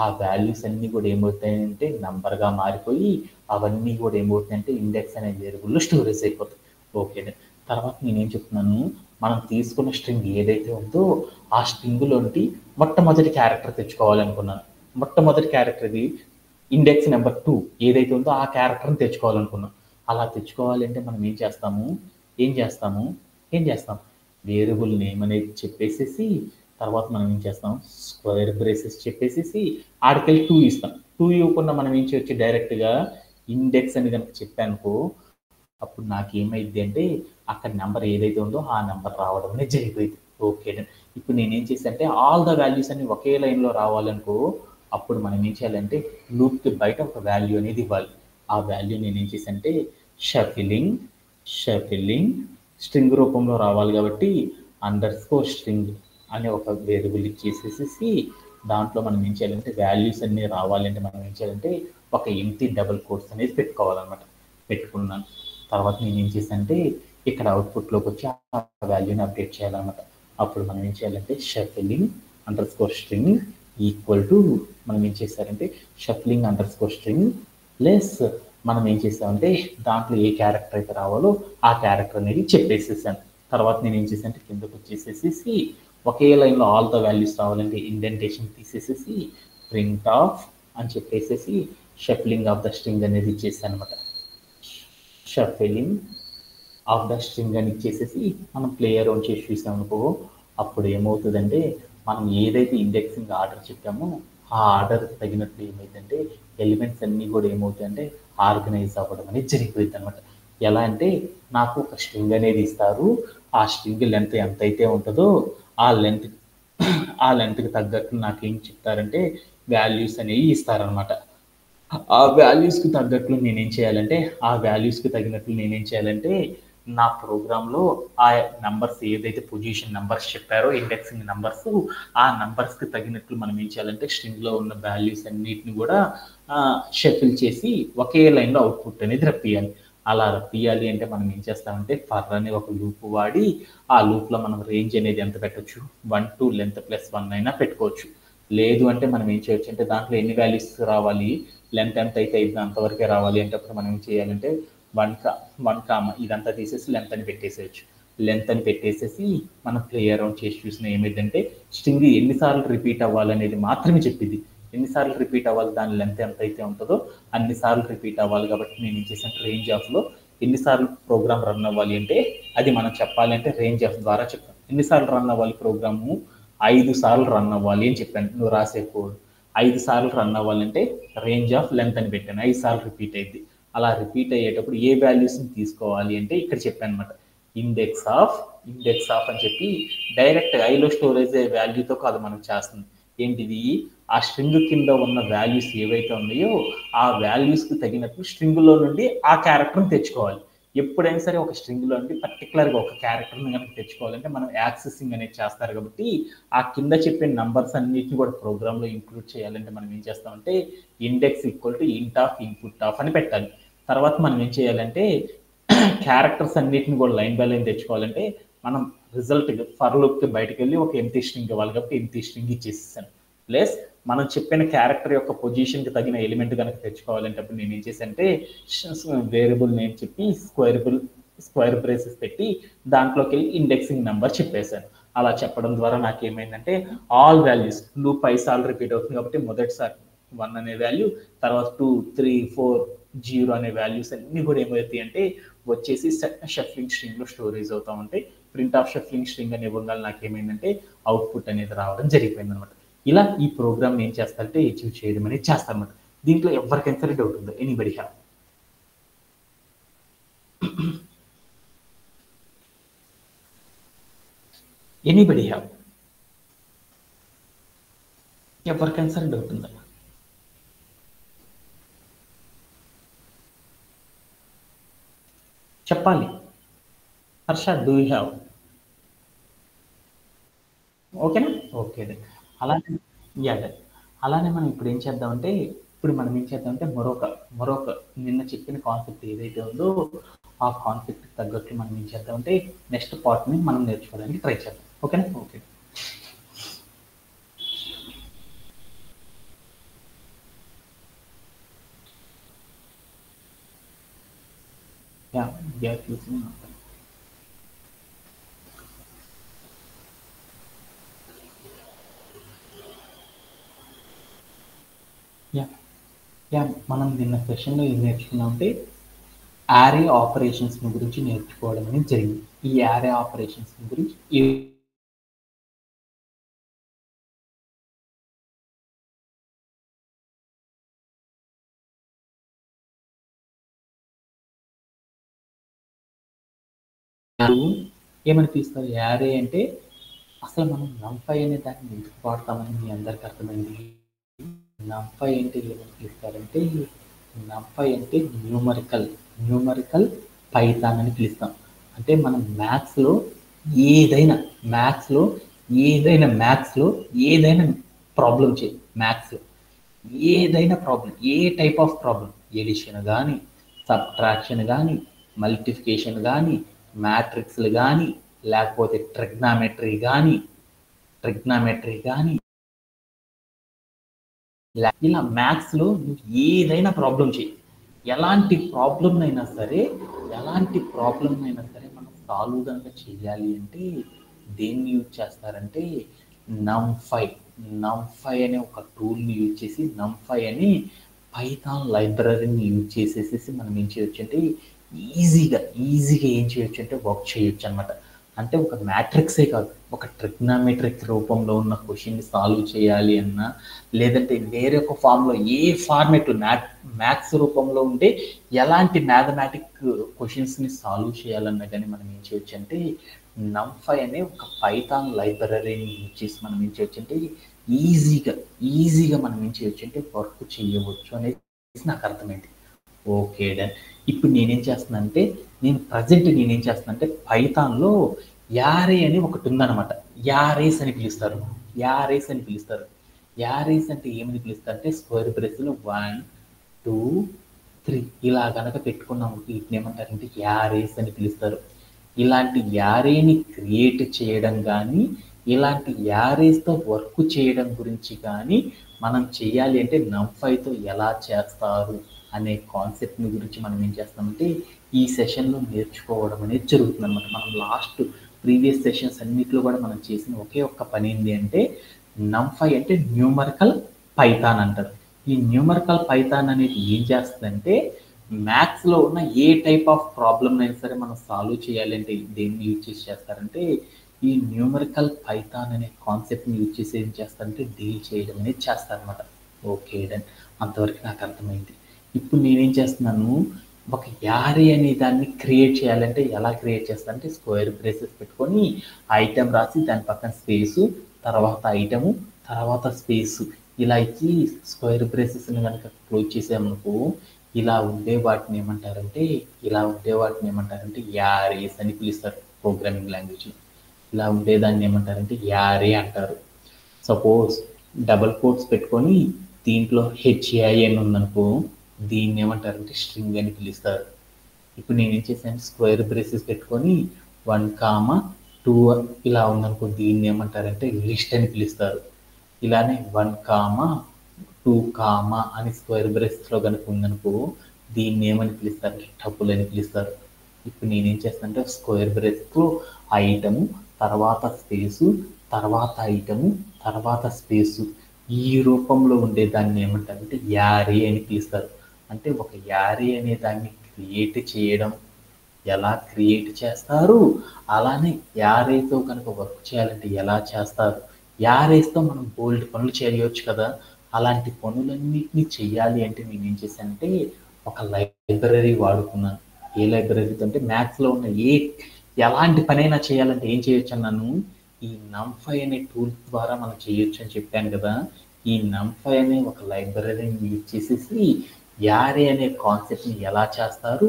ఆ వాల్యూస్ అన్నీ కూడా ఏమవుతాయంటే నంబర్గా మారిపోయి అవన్నీ కూడా ఏమవుతాయంటే ఇండెక్స్ అనే వేరియబుల్లో స్టోరేజ్ అయిపోతాయి. ఓకే, తర్వాత నేనేం చెప్తున్నాను, మనం తీసుకున్న స్ట్రింగ్ ఏదైతే ఉందో ఆ స్ట్రింగ్లోంటి మొట్టమొదటి క్యారెక్టర్ తెచ్చుకోవాలనుకున్నాను. మొట్టమొదటి క్యారెక్టర్ది ఇండెక్స్ నెంబర్ 2 ఏదైతే ఉందో ఆ క్యారెక్టర్ని తెచ్చుకోవాలనుకున్నాం. అలా తెచ్చుకోవాలంటే మనం ఏం చేస్తాం వేరియబుల్ నేమ్ అనేది చెప్పేసేసి తర్వాత మనం ఏం చేస్తాం, స్క్వేర్ బ్రేసెస్ చెప్పేసేసి ఆడికెళ్ళి 2 ఇస్తాం. 2 ఇవ్వకుండా మనం ఏం చేయొచ్చు, డైరెక్ట్గా ఇండెక్స్ అని కనుక చెప్పానుకో అప్పుడు నాకేమైంది అంటే అక్కడ నెంబర్ ఏదైతే ఉందో ఆ నెంబర్ రావడం అనేది జరిగిపోయింది. ఓకే, ఇప్పుడు నేనేం చేశాను అంటే ఆల్ ద వాల్యూస్ అన్ని ఒకే లైన్లో రావాలనుకో అప్పుడు మనం ఏం చేయాలంటే లూప్కి బయట ఒక వాల్యూ అనేది ఇవ్వాలి. ఆ వాల్యూ నేనేం చేశానంటే షఫిలింగ్ స్ట్రింగ్ రూపంలో రావాలి కాబట్టి _స్ట్రింగ్ అనే ఒక వేరియబుల్ ఇచ్చేసేసి దాంట్లో మనం ఏం చేయాలంటే వాల్యూస్ అన్ని రావాలంటే మనం ఏం చేయాలంటే ఒక ఎంప్టీ డబుల్ కోట్స్ అనేది పెట్టుకోవాలన్నమాట. పెట్టుకున్నాను. తర్వాత నేను ఏం చేశానంటే ఇక్కడ అవుట్పుట్లోకి వచ్చి ఆ వాల్యూని అప్డేట్ చేయాలన్నమాట. అప్పుడు మనం ఏం చేయాలంటే _స్ట్రింగ్ ఈక్వల్ టు మనం ఏం చేశారంటే _స్ట్రింగ్ ప్లస్ మనం ఏం చేసామంటే దాంట్లో ఏ క్యారెక్టర్ అయితే రావాలో ఆ క్యారెక్టర్ అనేది చెప్పేసేసాను. తర్వాత నేను ఏం చేశానంటే కిందకు వచ్చేసేసి ఒకే లైన్లో ఆల్ ద వాల్యూస్ రావాలంటే ఇండెంటేషన్ తీసేసేసి ప్రింట్ ఆఫ్ అని చెప్పేసేసి షఫ్లింగ్ ఆఫ్ ద స్ట్రింగ్ అనేది ఇచ్చేసాను అనమాట. షఫ్లింగ్ ఆఫ్ ద స్ట్రింగ్ అని ఇచ్చేసేసి మనం ప్లేయర్ ఆన్ చేసి చూసామనుకో అప్పుడు ఏమవుతుందంటే మనం ఏదైతే ఇండెక్సింగ్ ఆర్డర్ చెప్పామో ఆ ఆర్డర్కి తగినట్లు ఏమైందంటే ఎలిమెంట్స్ అన్నీ కూడా ఏమవుతాయంటే ఆర్గనైజ్ అవ్వడం అనేది జరిగిపోయింది అనమాట. ఎలా అంటే నాకు ఒక స్ట్రింగ్ అనేది ఇస్తారు, ఆ స్ట్రింగ్ లెంత్ ఎంతైతే ఉంటుందో ఆ లెంత్కి తగ్గట్లు నాకు ఏం చెప్తారంటే వాల్యూస్ అనేవి ఇస్తారనమాట. ఆ వాల్యూస్కి తగ్గట్లు నేనేం చేయాలంటే నా ప్రోగ్రాంలో ఆ నంబర్స్ ఏదైతే పొజిషన్ నెంబర్స్ చెప్పారో ఇండెక్సింగ్ నెంబర్స్ ఆ నంబర్స్కి తగినట్లు మనం ఏం చేయాలంటే స్ట్రింగ్లో ఉన్న వాల్యూస్ అన్నిటిని కూడా షఫిల్ చేసి ఒకే లైన్లో అవుట్పుట్ అనేది రప్పియాలి. అలా రప్పియాలి అంటే మనం ఏం చేస్తామంటే ఫర్ అనే ఒక లూప్ వాడి ఆ లూప్లో మనం రేంజ్ అనేది ఎంత పెట్టచ్చు, 1 to లెంత్ ప్లస్ 1 అయినా పెట్టుకోవచ్చు. లేదు అంటే మనం ఏం చేయొచ్చు అంటే దాంట్లో ఎన్ని వాల్యూస్ రావాలి, లెంత్ ఎంత అయితే ఇది అంతవరకే రావాలి అంటే అప్పుడు మనం ఏం చేయాలంటే 1 ఇదంతా తీసేసి లెంత్ అని పెట్టేసేయచ్చు. లెంత్ అని పెట్టేసేసి మనం ప్లే అరౌండ్ చేసి చూసిన ఏమైందంటే స్ట్రింగ్ ఎన్నిసార్లు రిపీట్ అవ్వాలనేది మాత్రమే చెప్పింది. ఎన్నిసార్లు రిపీట్ అవ్వాలి, దాని లెంత్ ఎంత అయితే ఉంటుందో అన్నిసార్లు రిపీట్ అవ్వాలి. కాబట్టి నేను ఏం చేశాను, రేంజ్ ఆఫ్లో ఎన్నిసార్లు ప్రోగ్రామ్ రన్ అవ్వాలి అంటే అది మనం చెప్పాలంటే రేంజ్ ఆఫ్ ద్వారా చెప్పాను. ఎన్నిసార్లు రన్ అవ్వాలి ప్రోగ్రాము, 5 సార్లు రన్ అవ్వాలి అని చెప్పాను. నువ్వు రాసే కోడ్ 5 సార్లు రన్ అవ్వాలంటే రేంజ్ ఆఫ్ లెంత్ అని పెట్టాను. 5 సార్లు రిపీట్ అయింది. అలా రిపీట్ అయ్యేటప్పుడు ఏ వాల్యూస్ని తీసుకోవాలి అంటే ఇక్కడ చెప్పాను అనమాట. ఇండెక్స్ ఆఫ్ అని చెప్పి డైరెక్ట్ ఐలో స్టోరేజ్ వాల్యూతో కాదు మనం చేస్తుంది. ఏంటిది, ఆ స్ట్రింగ్ కింద ఉన్న వాల్యూస్ ఏవైతే ఉన్నాయో ఆ వాల్యూస్కి తగినట్టు స్ట్రింగ్లో నుండి ఆ క్యారెక్టర్ని తెచ్చుకోవాలి. ఎప్పుడైనా సరే ఒక స్ట్రింగ్లో అంటే పర్టికులర్గా ఒక క్యారెక్టర్ని కనుక తెచ్చుకోవాలంటే మనం యాక్సెసింగ్ అనేది చేస్తారు కాబట్టి ఆ కింద చెప్పిన నంబర్స్ అన్నిటిని కూడా ప్రోగ్రామ్లో ఇంక్లూడ్ చేయాలంటే మనం ఏం చేస్తామంటే ఇండెక్స్ ఈక్వల్ టు ఇంట్ ఆఫ్ ఇన్పుట్ ఆఫ్ అని పెట్టాలి. తర్వాత మనం ఏం చేయాలంటే క్యారెక్టర్స్ అన్నిటిని కూడా లైన్ బై లైన్ తెచ్చుకోవాలంటే మనం రిజల్ట్ ఫర్ లూప్కి బయటకు వెళ్ళి ఒక ఎంటీ స్ట్రింగ్ ఇవ్వాలి కాబట్టి ఎంటీ స్ట్రింగ్ ఇచ్చేసాను. ప్లస్ మనం చెప్పిన క్యారెక్టర్ యొక్క పొజిషన్కి తగిన ఎలిమెంట్ కనుక తెచ్చుకోవాలంటే అప్పుడు నేను ఏం చేశానంటే వేరియబుల్ నేమ్ చెప్పి స్క్వేర్ బ్రేసెస్ పెట్టి దాంట్లోకి వెళ్ళి ఇండెక్సింగ్ నెంబర్ చెప్పేశాను. అలా చెప్పడం ద్వారా నాకు ఏమైందంటే ఆల్ వాల్యూస్ లూప్ 5 సార్లు రిపీట్ అవుతుంది కాబట్టి మొదటిసారి 1 అనే వాల్యూ, తర్వాత 2, 3, 4, 0 అనే వాల్యూస్ అన్ని కూడా ఏమవుతాయి అంటే వచ్చేసి షఫ్లింగ్ స్ట్రింగ్ లో స్టోరేజ్ అవుతా ఉంటాయి. ప్రింట్ ఆఫ్ షఫ్లింగ్ స్ట్రింగ్ అనే ఇవ్వగానే నాకు ఏమైందంటే అవుట్పుట్ అనేది రావడం జరిగిపోయింది అనమాట. ఇలా ఈ ప్రోగ్రామ్ ఏం చేస్తారంటే అచీవ్ చేయడం అనేది చేస్తారన్నమాట. దీంట్లో ఎవరికైనా సరే డౌట్ ఉందో? Anybody have? Anybody have? ఎవరికైనా సరే డౌట్ ఉందా? చెప్పాలి. Harsha, do you have? ఓకేనా? ఓకే. అలానే అలానే మనం ఇప్పుడు ఏం చేద్దామంటే మరొక నిన్న చెప్పిన కాన్సెప్ట్ ఏదైతే ఉందో ఆ కాన్సెప్ట్ తగ్గట్టు మనం ఏం చేద్దామంటే నెక్స్ట్ పార్ట్ని మనం నేర్చుకోవడానికి ట్రై చేద్దాం. ఓకేనా? ఓకే. మనం నిన్న సెషన్లో ఏం నేర్చుకున్నామంటే యారే ఆపరేషన్స్ గురించి నేర్చుకోవడం అనేది జరిగింది. ఈ యారే ఆపరేషన్స్ గురించి ఏమని పిలుస్తారు? యారే అంటే అసలు మనం నంపై అనే దాన్ని ఎందుకు వాడతామని మీ అందరికి అర్థమైంది. నంపై అంటే ఏమని పిలుస్తారంటే నంపై అంటే న్యూమరికల్ పైథాన్ అని పిలుస్తాం. అంటే మనం మ్యాథ్స్లో ఏదైనా ప్రాబ్లం చేయి, మ్యాథ్స్లో ఏదైనా ప్రాబ్లం, ఏ టైప్ ఆఫ్ ప్రాబ్లం, ఎడిషన్ కానీ, సబ్ట్రాక్షన్ కానీ, మల్టిఫికేషన్ కానీ, మ్యాట్రిక్స్లు కానీ, లేకపోతే ట్రిగ్నామెట్రీ కానీ ఇలా మ్యాథ్స్లో నువ్వు ఏదైనా ప్రాబ్లం చేయి, ఎలాంటి ప్రాబ్లం అయినా సరే మనం సాల్వ్ కనుక చేయాలి అంటే దేన్ని యూజ్ చేస్తారంటే నంఫై అనే ఒక టూల్ని యూజ్ చేసి నంఫై అని పైథాన్ లైబ్రరీని యూజ్ చేసేసి మనం ఏం చేయొచ్చు అంటే ఈజీగా ఏం చేయొచ్చు అంటే వర్క్ చేయొచ్చు అనమాట. అంటే ఒక మ్యాట్రిక్సే కాదు, ఒక ట్రిగ్నామెట్రిక్ రూపంలో ఉన్న క్వశ్చన్ని సాల్వ్ చేయాలి అన్నా, లేదంటే వేరే ఒక ఫామ్లో ఏ ఫార్మెట్ మ్యాథ్స్ రూపంలో ఉంటే ఎలాంటి మ్యాథమెటిక్ క్వశ్చన్స్ని సాల్వ్ చేయాలన్నా కానీ మనం ఏం చేయొచ్చు అంటే నంఫై అనే ఒక పైథాన్ లైబ్రరీని యూజ్ చేసి మనం ఏం చేయొచ్చు అంటే ఈజీగా మనం ఏం చేయొచ్చు అంటే వర్క్ చేయవచ్చు అనేది నాకు అర్థమైంది. Okay done. ఇప్పుడు నేనేం చేస్తున్నానంటే పైథాన్లో యారే అని ఒకటి ఉందన్నమాట. యారేస్ అని పిలుస్తారు. యారేస్ అంటే ఏమని పిలుస్తారు అంటే స్క్వేర్ బ్రేస్లో 1, 2, 3 ఇలా కనుక పెట్టుకున్నాము వీటిని ఏమంటారంటే యారేస్ అని పిలుస్తారు. ఇలాంటి యారేని క్రియేట్ చేయడం కానీ, ఇలాంటి యారేస్తో వర్క్ చేయడం గురించి కానీ మనం చేయాలి అంటే నంఫైతో ఎలా చేస్తారు అనే కాన్సెప్ట్ని గురించి మనం ఏం చేస్తామంటే ఈ సెషన్లో నేర్చుకోవడం అనేది జరుగుతుంది అనమాట. మనం లాస్ట్ ప్రీవియస్ సెషన్స్ అన్నింటిలో కూడా మనం చేసిన ఒకే ఒక్క పని ఏంటి అంటే నంఫై అంటే న్యూమరికల్ పైథాన్ అంటారు. ఈ న్యూమరికల్ పైథాన్ అనేది ఏం చేస్తుందంటే మ్యాథ్స్లో ఉన్న ఏ టైప్ ఆఫ్ ప్రాబ్లమ్ అయినా సరే మనం సాల్వ్ చేయాలంటే దేన్ని యూజ్ చేసి చేస్తారంటే ఈ న్యూమరికల్ పైథాన్ అనే కాన్సెప్ట్ని యూజ్ చేసి ఏం చేస్తారంటే డీల్ చేయడం అనేది చేస్తారనమాట. ఓకే డన్, అంతవరకు నాకు అర్థమైంది. ఇప్పుడు నేనేం చేస్తున్నాను, ఒక యారే అనే దాన్ని క్రియేట్ చేయాలంటే ఎలా క్రియేట్ చేస్తానంటే స్క్వేర్ బ్రేసెస్ పెట్టుకొని ఐటెం రాసి దాని పక్కన స్పేసు, తర్వాత ఐటము, తర్వాత స్పేసు ఇలా ఇచ్చి స్క్వేర్ బ్రేసెస్ని కనుక క్లోజ్ చేసామనుకో ఇలా ఉండే వాటిని ఏమంటారంటే యారేస్ అని పిలుస్తారు ప్రోగ్రామింగ్ లాంగ్వేజ్లో. ఇలా ఉండేదాన్ని ఏమంటారంటే యారే అంటారు. సపోజ్ డబల్ కోట్స్ పెట్టుకొని దీంట్లో హెచ్ఏఐఎన్ ఉందనుకో, దీన్ని ఏమంటారంటే స్ట్రింగ్ అని పిలుస్తారు. ఇప్పుడు నేను ఏం చేశాను, స్క్వేర్ బ్రేసెస్ పెట్టుకొని 1, 2 ఇలా ఉందనుకో, దీన్ని ఏమంటారంటే లిస్ట్ అని పిలుస్తారు. ఇలానే 1, 2, అని స్క్వేర్ బ్రేసెస్లో కనుక ఉందనుకో, దీన్ని ఏమని పిలుస్తారు, టపుల్ అని పిలుస్తారు. ఇప్పుడు నేనేం చేస్తానంటే స్క్వేర్ బ్రేసెస్లో ఐటము తర్వాత స్పేసు తర్వాత ఐటము తర్వాత స్పేసు ఈ రూపంలో ఉండేదాన్ని ఏమంటారంటే యారే అని పిలుస్తారు. అంటే ఒక యారే అనే దాన్ని క్రియేట్ చేయడం, ఎలా క్రియేట్ చేస్తారు, అలానే యారేతో కనుక వర్క్ చేయాలంటే ఎలా చేస్తారు, యారేస్తో మనం బోల్డ్ పనులు చేయవచ్చు కదా. అలాంటి పనులన్నిటినీ చెయ్యాలి అంటే నేను ఏం చేశానంటే ఒక లైబ్రరీ వాడుకున్నాను. ఏ లైబ్రరీతో అంటే మ్యాథ్స్లో ఉన్న ఎలాంటి పనైనా చేయాలంటే ఏం చేయొచ్చు అన్నాను, ఈ నంఫై అనే టూల్ ద్వారా మనం చేయొచ్చు అని చెప్పాను కదా. ఈ నంఫై అనే ఒక లైబ్రరీని యూజ్ చేసేసి యారే అనే కాన్సెప్ట్ని ఎలా చేస్తారు,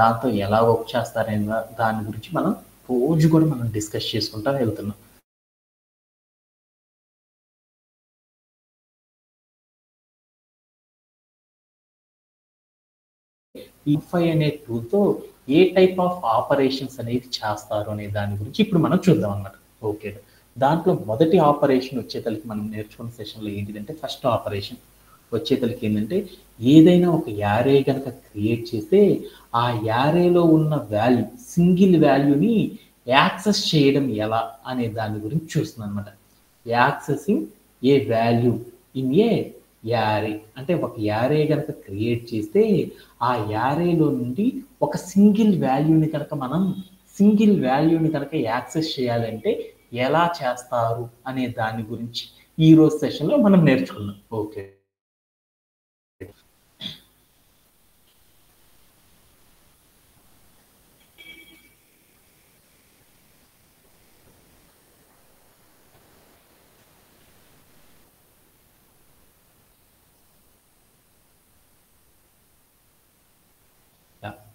దాంతో ఎలా వర్క్ చేస్తారనే దాని గురించి మనం రోజు కూడా మనం డిస్కస్ చేసుకుంటా వెళ్తున్నాం. నంఫై అనే టూల్తో ఏ టైప్ ఆఫ్ ఆపరేషన్స్ అనేది చేస్తారు అనే దాని గురించి ఇప్పుడు మనం చూద్దాం అన్నమాట. ఓకే, దాంట్లో మొదటి ఆపరేషన్ వచ్చేతలకి మనం నేర్చుకున్న సెషన్లో ఏంటిదంటే ఫస్ట్ ఆపరేషన్ వచ్చేతలకి ఏంటంటే ఏదైనా ఒక యారే కనుక క్రియేట్ చేస్తే ఆ యారేలో ఉన్న వాల్యూ సింగిల్ వాల్యూని యాక్సెస్ చేయడం ఎలా అనే దాని గురించి చూస్తున్నాం అనమాట. Accessing a value in a array అంటే ఒక యారే కనుక క్రియేట్ చేస్తే ఆ యారేలో నుండి ఒక సింగిల్ వాల్యూని కనుక యాక్సెస్ చేయాలంటే ఎలా చేస్తారు అనే దాని గురించి ఈ రోజు సెషన్లో మనం నేర్చుకున్నాం. ఓకే,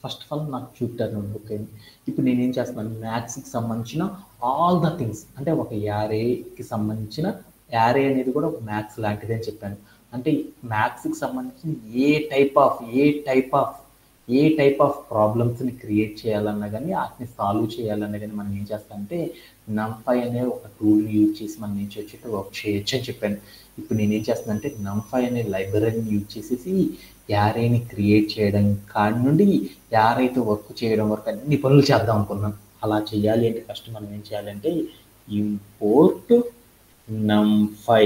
ఫస్ట్ ఆఫ్ ఆల్ నాకు చూపుతారు నోట్బుక్ అయింది. ఇప్పుడు నేనేం చేస్తున్నాను, మ్యాథ్స్కి సంబంధించిన ఆల్ ద థింగ్స్ అంటే ఒక యారేకి సంబంధించిన యారే అనేది కూడా ఒక మ్యాథ్స్ లాంటిది అని చెప్పాను. అంటే మ్యాథ్స్కి సంబంధించిన ఏ టైప్ ఆఫ్ ప్రాబ్లమ్స్ని క్రియేట్ చేయాలన్నా కానీ వాటిని సాల్వ్ చేయాలన్నా కానీ మనం ఏం చేస్తామంటే నంఫై అనే ఒక టూల్ని యూజ్ చేసి మనం ఏం చేయొచ్చు వర్క్ చేయొచ్చు అని చెప్పాను. ఇప్పుడు నేనేం చేస్తానంటే నంఫై అనే లైబ్రరీని యూజ్ చేసేసి యారేని క్రియేట్ చేయడం కాడి నుండి యారైతే వర్క్ చేయడం వరకు అన్ని పనులు చేద్దాం అనుకున్నాం. అలా చేయాలి అంటే ఫస్ట్ మనం ఏం చేయాలంటే ఇంపోర్ట్ నంఫై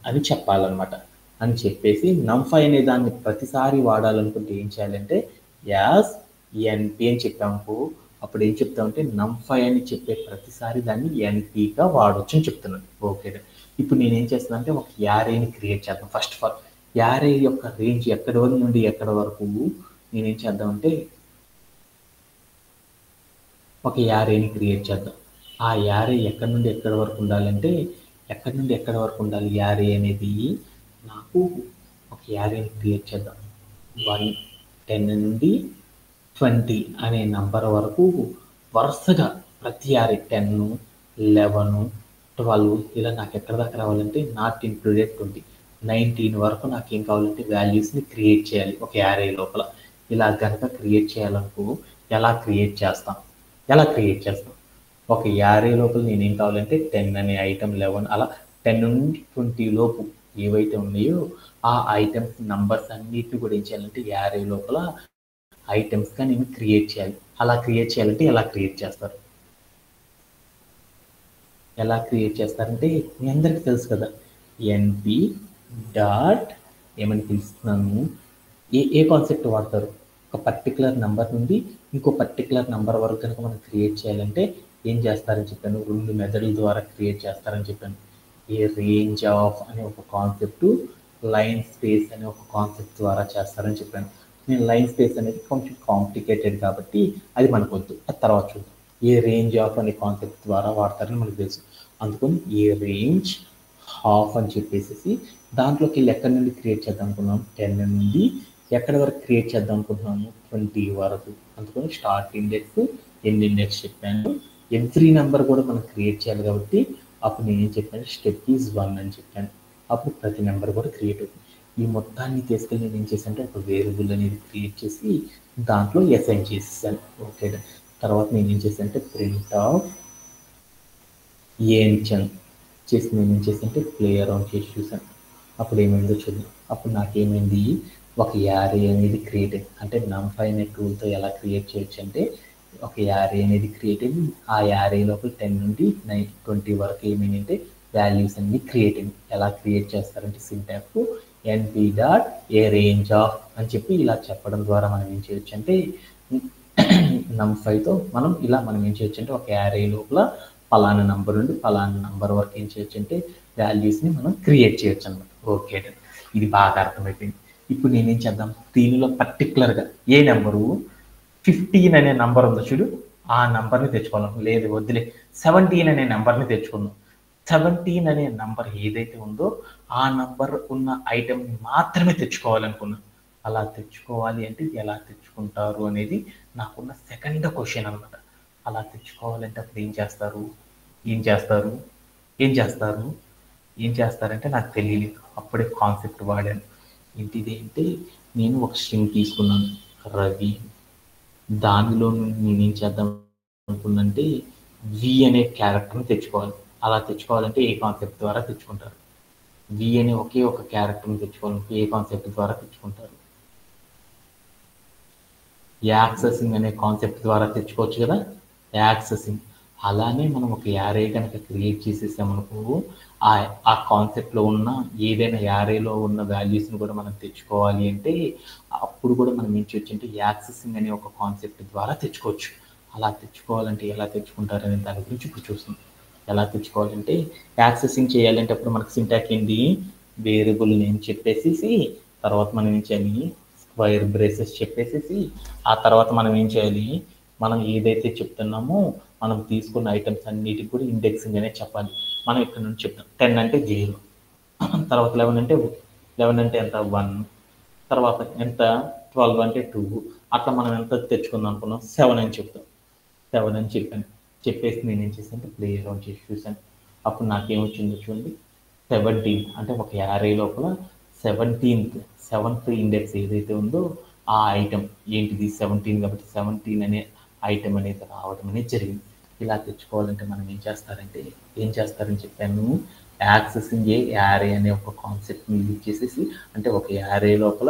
అని చెప్పాలన్నమాట. అని చెప్పేసి నంఫై అనే దాన్ని ప్రతిసారి వాడాలనుకుంటే ఏం చేయాలంటే యాస్ ఎన్పి అని చెప్పాము. అప్పుడు ఏం చెప్తామంటే నంఫై అని చెప్పే ప్రతిసారి దాన్ని ఎన్పిగా వాడవచ్చు అని చెప్తున్నాను. ఓకే, ఇప్పుడు నేనేం చేస్తాను అంటే ఒక యారేని క్రియేట్ చేద్దాం. ఫస్ట్ ఆఫ్ ఆల్ యారే యొక్క రేంజ్ ఎక్కడి వరకు నుండి ఎక్కడ వరకు నేనేం చేద్దామంటే ఒక యారేని క్రియేట్ చేద్దాం. ఆ యారే ఎక్కడి నుండి ఎక్కడి వరకు ఉండాలంటే ఎక్కడి నుండి ఎక్కడి వరకు ఉండాలి యారే అనేది నాకు ఒక యారేని క్రియేట్ చేద్దాం. 1, 10 నుండి 20 అనే నంబర్ వరకు వరుసగా ప్రతి యారే 10, 11, 12 ఇలా నాకు ఎక్కడ దాకా రావాలంటే నాట్ ఇంక్లూడెడ్ 20, 19 వరకు నాకు ఏం కావాలంటే వాల్యూస్ని క్రియేట్ చేయాలి ఒక యారే లోపల. ఇలా కనుక క్రియేట్ చేయాలనుకో ఎలా క్రియేట్ చేస్తాం ఒక యారే లోపల నేనేం కావాలంటే 10 అనే ఐటమ్, 11 అలా 10 నుండి 20 లోపు ఏవైతే ఉన్నాయో ఆ ఐటమ్స్ నంబర్స్ అన్నిటిని కూడా ఏం చేయాలంటే యారే లోపల ఐటమ్స్గా నేను క్రియేట్ చేయాలి. అలా క్రియేట్ చేయాలంటే ఎలా క్రియేట్ చేస్తారంటే మీ అందరికీ తెలుసు కదా, ఎన్పి డాట్ ఏమని పిలుస్తున్నాను, ఏ కాన్సెప్ట్ వాడతారు, ఒక పర్టికులర్ నెంబర్ నుండి ఇంకో పర్టికులర్ నెంబర్ వరకు కనుక మనం క్రియేట్ చేయాలంటే ఏం చేస్తారని చెప్పాను, 2 మెథడ్ల ద్వారా క్రియేట్ చేస్తారని చెప్పాను. ఏ రేంజ్ ఆఫ్ అనే ఒక కాన్సెప్ట్, లైన్ స్పేస్ అనే ఒక కాన్సెప్ట్ ద్వారా చేస్తారని చెప్పాను. నేను లైన్ స్పేస్ అనేది కొంచెం కాంప్లికేటెడ్ కాబట్టి అది మనకు వద్దు, అది తర్వాత చూద్దాం. ఏ రేంజ్ ఆఫ్ అనే కాన్సెప్ట్ ద్వారా వాడతారని మనకు తెలుసు. అందుకని ఏ రేంజ్ హాఫ్ అని చెప్పేసి దాంట్లోకి వెళ్ళి ఎక్కడి నుండి క్రియేట్ చేద్దాం అనుకున్నాం, 10 నుండి ఎక్కడి వరకు క్రియేట్ చేద్దాం అనుకుంటున్నాము 20 వరకు. అందుకని స్టార్ట్ ఇండెక్స్ ఎండ్ ఇండెక్స్ చెప్పాను. ఎవ్రీ నెంబర్ కూడా మనం క్రియేట్ చేయాలి కాబట్టి అప్పుడు నేను ఏం చెప్పాను, స్టెప్ ఈజ్ 1 అని చెప్పాను. అప్పుడు ప్రతి నెంబర్ కూడా క్రియేట్ అవుతుంది. ఈ మొత్తాన్ని తీసుకెళ్ళి నేను ఏం చేశానంటే ఒక వేరియబుల్ అనేది క్రియేట్ చేసి దాంట్లో అసైన్ చేసేసాను. ఓకే, తర్వాత నేను ఏం చేశానంటే ప్రింట్ ఆఫ్ ఏన్చన్ చేసి నేను ఏం చేశానంటే ప్లే అరౌండ్ చేసి చూసాను. అప్పుడు ఏమైందో చూద్దాం. అప్పుడు నాకేమైంది, ఒక యారే అనేది క్రియేట్ అయింది. అంటే NumPy అనే టూల్తో ఎలా క్రియేట్ చేయొచ్చు అంటే ఒక యారే అనేది క్రియేట్ అయింది. ఆ యారే లోపల 10 నుండి 20 వరకు ఏమైందంటే వాల్యూస్ అనేవి క్రియేట్ అయింది. ఎలా క్రియేట్ చేస్తారంటే సింటాక్స్ np.arange_of అని చెప్పి ఇలా చెప్పడం ద్వారా మనం ఏం చేయొచ్చు అంటే NumPyతో మనం ఏం చేయొచ్చు అంటే ఒక యారే లోపల పలానా నంబర్ నుండి పలానా నంబర్ వరకు ఏం చేయొచ్చు అంటే వాల్యూస్ని మనం క్రియేట్ చేయొచ్చు అనమాట. ఓకే, ఇది బాగా అర్థమైపోయింది. ఇప్పుడు నేనేం చేద్దాం, దీనిలో పర్టికులర్గా ఏ నెంబరు 15 అనే నంబర్ ఉందో చూడు, ఆ నంబర్ని తెచ్చుకోవాలి. లేదు వద్దులే, 17 అనే నెంబర్ని తెచ్చుకుందాం. 17 అనే నంబర్ ఏదైతే ఉందో ఆ నంబర్ ఉన్న ఐటెంని మాత్రమే తెచ్చుకోవాలనుకున్నాను. అలా తెచ్చుకోవాలి అంటే ఎలా తెచ్చుకుంటారు అనేది నాకున్న సెకండ్ క్వశ్చన్ అనమాట. అలా తెచ్చుకోవాలంటే అప్పుడు ఏం చేస్తారంటే నాకు తెలియలేదు. అప్పుడే కాన్సెప్ట్ వాడాను. ఏంటిది అంటే నేను ఒక స్ట్రింగ్ తీసుకున్నాను రవి. దానిలో నేనేం చేద్దాం అనుకున్నంటే వి అనే క్యారెక్టర్ని తెచ్చుకోవాలి. అలా తెచ్చుకోవాలంటే ఏ కాన్సెప్ట్ ద్వారా తెచ్చుకుంటారు? వి అనే ఒకే ఒక క్యారెక్టర్ని తెచ్చుకోవాలంటే ఏ కాన్సెప్ట్ ద్వారా తెచ్చుకుంటారు? యాక్సెసింగ్ అనే కాన్సెప్ట్ ద్వారా తెచ్చుకోవచ్చు కదా, యాక్సెసింగ్. అలానే మనం ఒక యారే కనుక క్రియేట్ చేసేసామనుకో ఆ కాన్సెప్ట్లో ఉన్న ఏదైనా యారేలో ఉన్న వాల్యూస్ని కూడా మనం తెచ్చుకోవాలి అంటే అప్పుడు కూడా మనం ఏం చేయొచ్చు అంటే యాక్సెసింగ్ అనే ఒక కాన్సెప్ట్ ద్వారా తెచ్చుకోవచ్చు. అలా తెచ్చుకోవాలంటే ఎలా తెచ్చుకుంటారనే దాని గురించి ఇప్పుడు చూస్తున్నాం. ఎలా తెచ్చుకోవాలంటే యాక్సెసింగ్ చేయాలంటే అప్పుడు మనకు సింటాక్స్ ఏంటి, వేరియబుల్ నేమ్ చెప్పేసి తర్వాత మనం ఏం చేయాలి, స్క్వేర్ బ్రేసెస్ చెప్పేసేసి ఆ తర్వాత మనం ఏం చేయాలి, మనం ఏదైతే చెప్తున్నామో మనం తీసుకున్న ఐటమ్స్ అన్నిటికి కూడా ఇండెక్సింగ్ అనేది చెప్పాలి. మనం ఇక్కడ నుంచి చెప్తాం 10 అంటే 0, తర్వాత 11 అంటే ఎంత 1, తర్వాత ఎంత 12 అంటే 2, అట్లా మనం ఎంత తెచ్చుకుందాం అనుకున్నాం 7 అని చెప్తాం. 7 అని చెప్పేసి నేను ఏం చేశాను, ప్లే అరౌండ్ చేసి చూశాను. అప్పుడు నాకేమొచ్చిందో చూడండి, 17 అంటే ఒక యారే లోపల 7th ఇండెక్స్ ఏదైతే ఉందో ఆ ఐటమ్ ఏంటిది 17 కాబట్టి 17 అనే ఐటమ్ అనేది రావడం అనేది జరిగింది. ఇలా తెచ్చుకోవాలంటే మనం ఏం చేస్తారని చెప్పాను, యాక్సెసింగ్ యారే అనే ఒక కాన్సెప్ట్ని యూజ్ చేసేసి అంటే ఒక యారే లోపల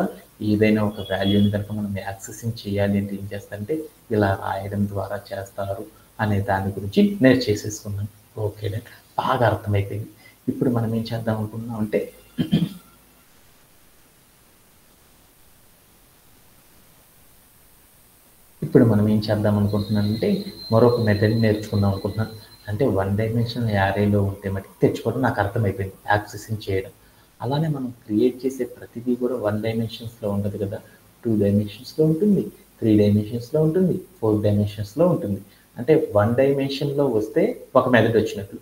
ఏదైనా ఒక వాల్యూని కనుక మనం యాక్సెసింగ్ చేయాలి అంటే ఏం చేస్తారంటే ఇలా రాయడం ద్వారా చేస్తారు అనే దాని గురించి నేను చేసేసుకున్నాను. ఓకే, బాగా అర్థమైపోయింది. ఇప్పుడు మనం ఏం చేద్దాం అనుకున్నాం అంటే మరొక మెథడ్ నేర్చుకుందాం అనుకుంటున్నాను. అంటే 1 డైమెన్షనల్ యారేలో ఉంటే మటుకు తెచ్చుకోవడం నాకు అర్థమైపోయింది, యాక్సెసింగ్ చేయడం. అలానే మనం క్రియేట్ చేసే ప్రతిదీ కూడా 1 డైమెన్షన్స్లో ఉండదు కదా, 2 డైమెన్షన్స్లో ఉంటుంది, 3 డైమెన్షన్స్లో ఉంటుంది, 4 డైమెన్షన్స్లో ఉంటుంది. అంటే 1 డైమెన్షన్లో వస్తే ఒక మెథడ్ వచ్చినట్లు,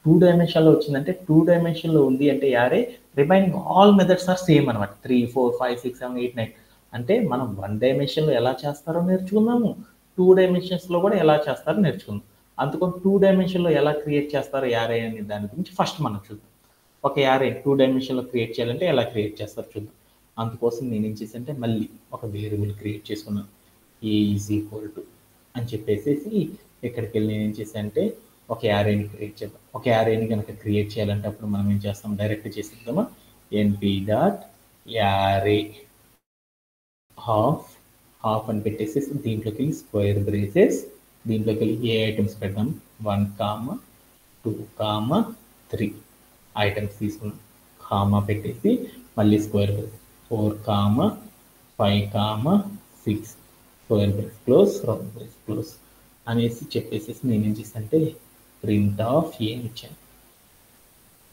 2 డైమెన్షన్లో వచ్చిందంటే 2 డైమెన్షన్లో ఉంది అంటే array, remaining all methods are same అనమాట. 3, 4, 5, 6, 7, 8, 9 అంటే మనం 1 డైమెన్షన్లో ఎలా చేస్తారో నేర్చుకున్నాము, 2 డైమెన్షన్స్లో కూడా ఎలా చేస్తారో నేర్చుకుందాం. అందుకని 2 డైమెన్షన్లో ఎలా క్రియేట్ చేస్తారో యారే అనే దాని గురించి ఫస్ట్ మనం చూద్దాం. ఒక యారే 2 డైమెన్షన్లో క్రియేట్ చేయాలంటే ఎలా క్రియేట్ చేస్తారో చూద్దాం. అందుకోసం నేను ఏం చేశానంటే మళ్ళీ ఒక వేరియబుల్ క్రియేట్ చేసుకున్నాను, a = అని చెప్పేసి ఇక్కడికి వెళ్ళి నేను ఏం చేశానంటే ఒక యారేని క్రియేట్ చేద్దాం. ఒక యారేని కనుక క్రియేట్ చేయాలంటే అప్పుడు మనం ఏం చేస్తాం, డైరెక్ట్ చేసేద్దామా, np.array హాఫ్ అని పెట్టేసి దీంట్లోకి వెళ్ళి స్క్వేర్ బ్రేసెస్, దీంట్లోకి వెళ్ళి ఏ ఐటమ్స్ పెడదాం, 1, 2, 3 ఐటమ్స్ తీసుకున్నాం, కామా పెట్టేసి మళ్ళీ square brace 4, 5, 6 square brace close, round brace close అనేసి చెప్పేసి నేను ఏం చేశానంటే ప్రింట్ ఆఫ్ ఏ ఇచ్చాను.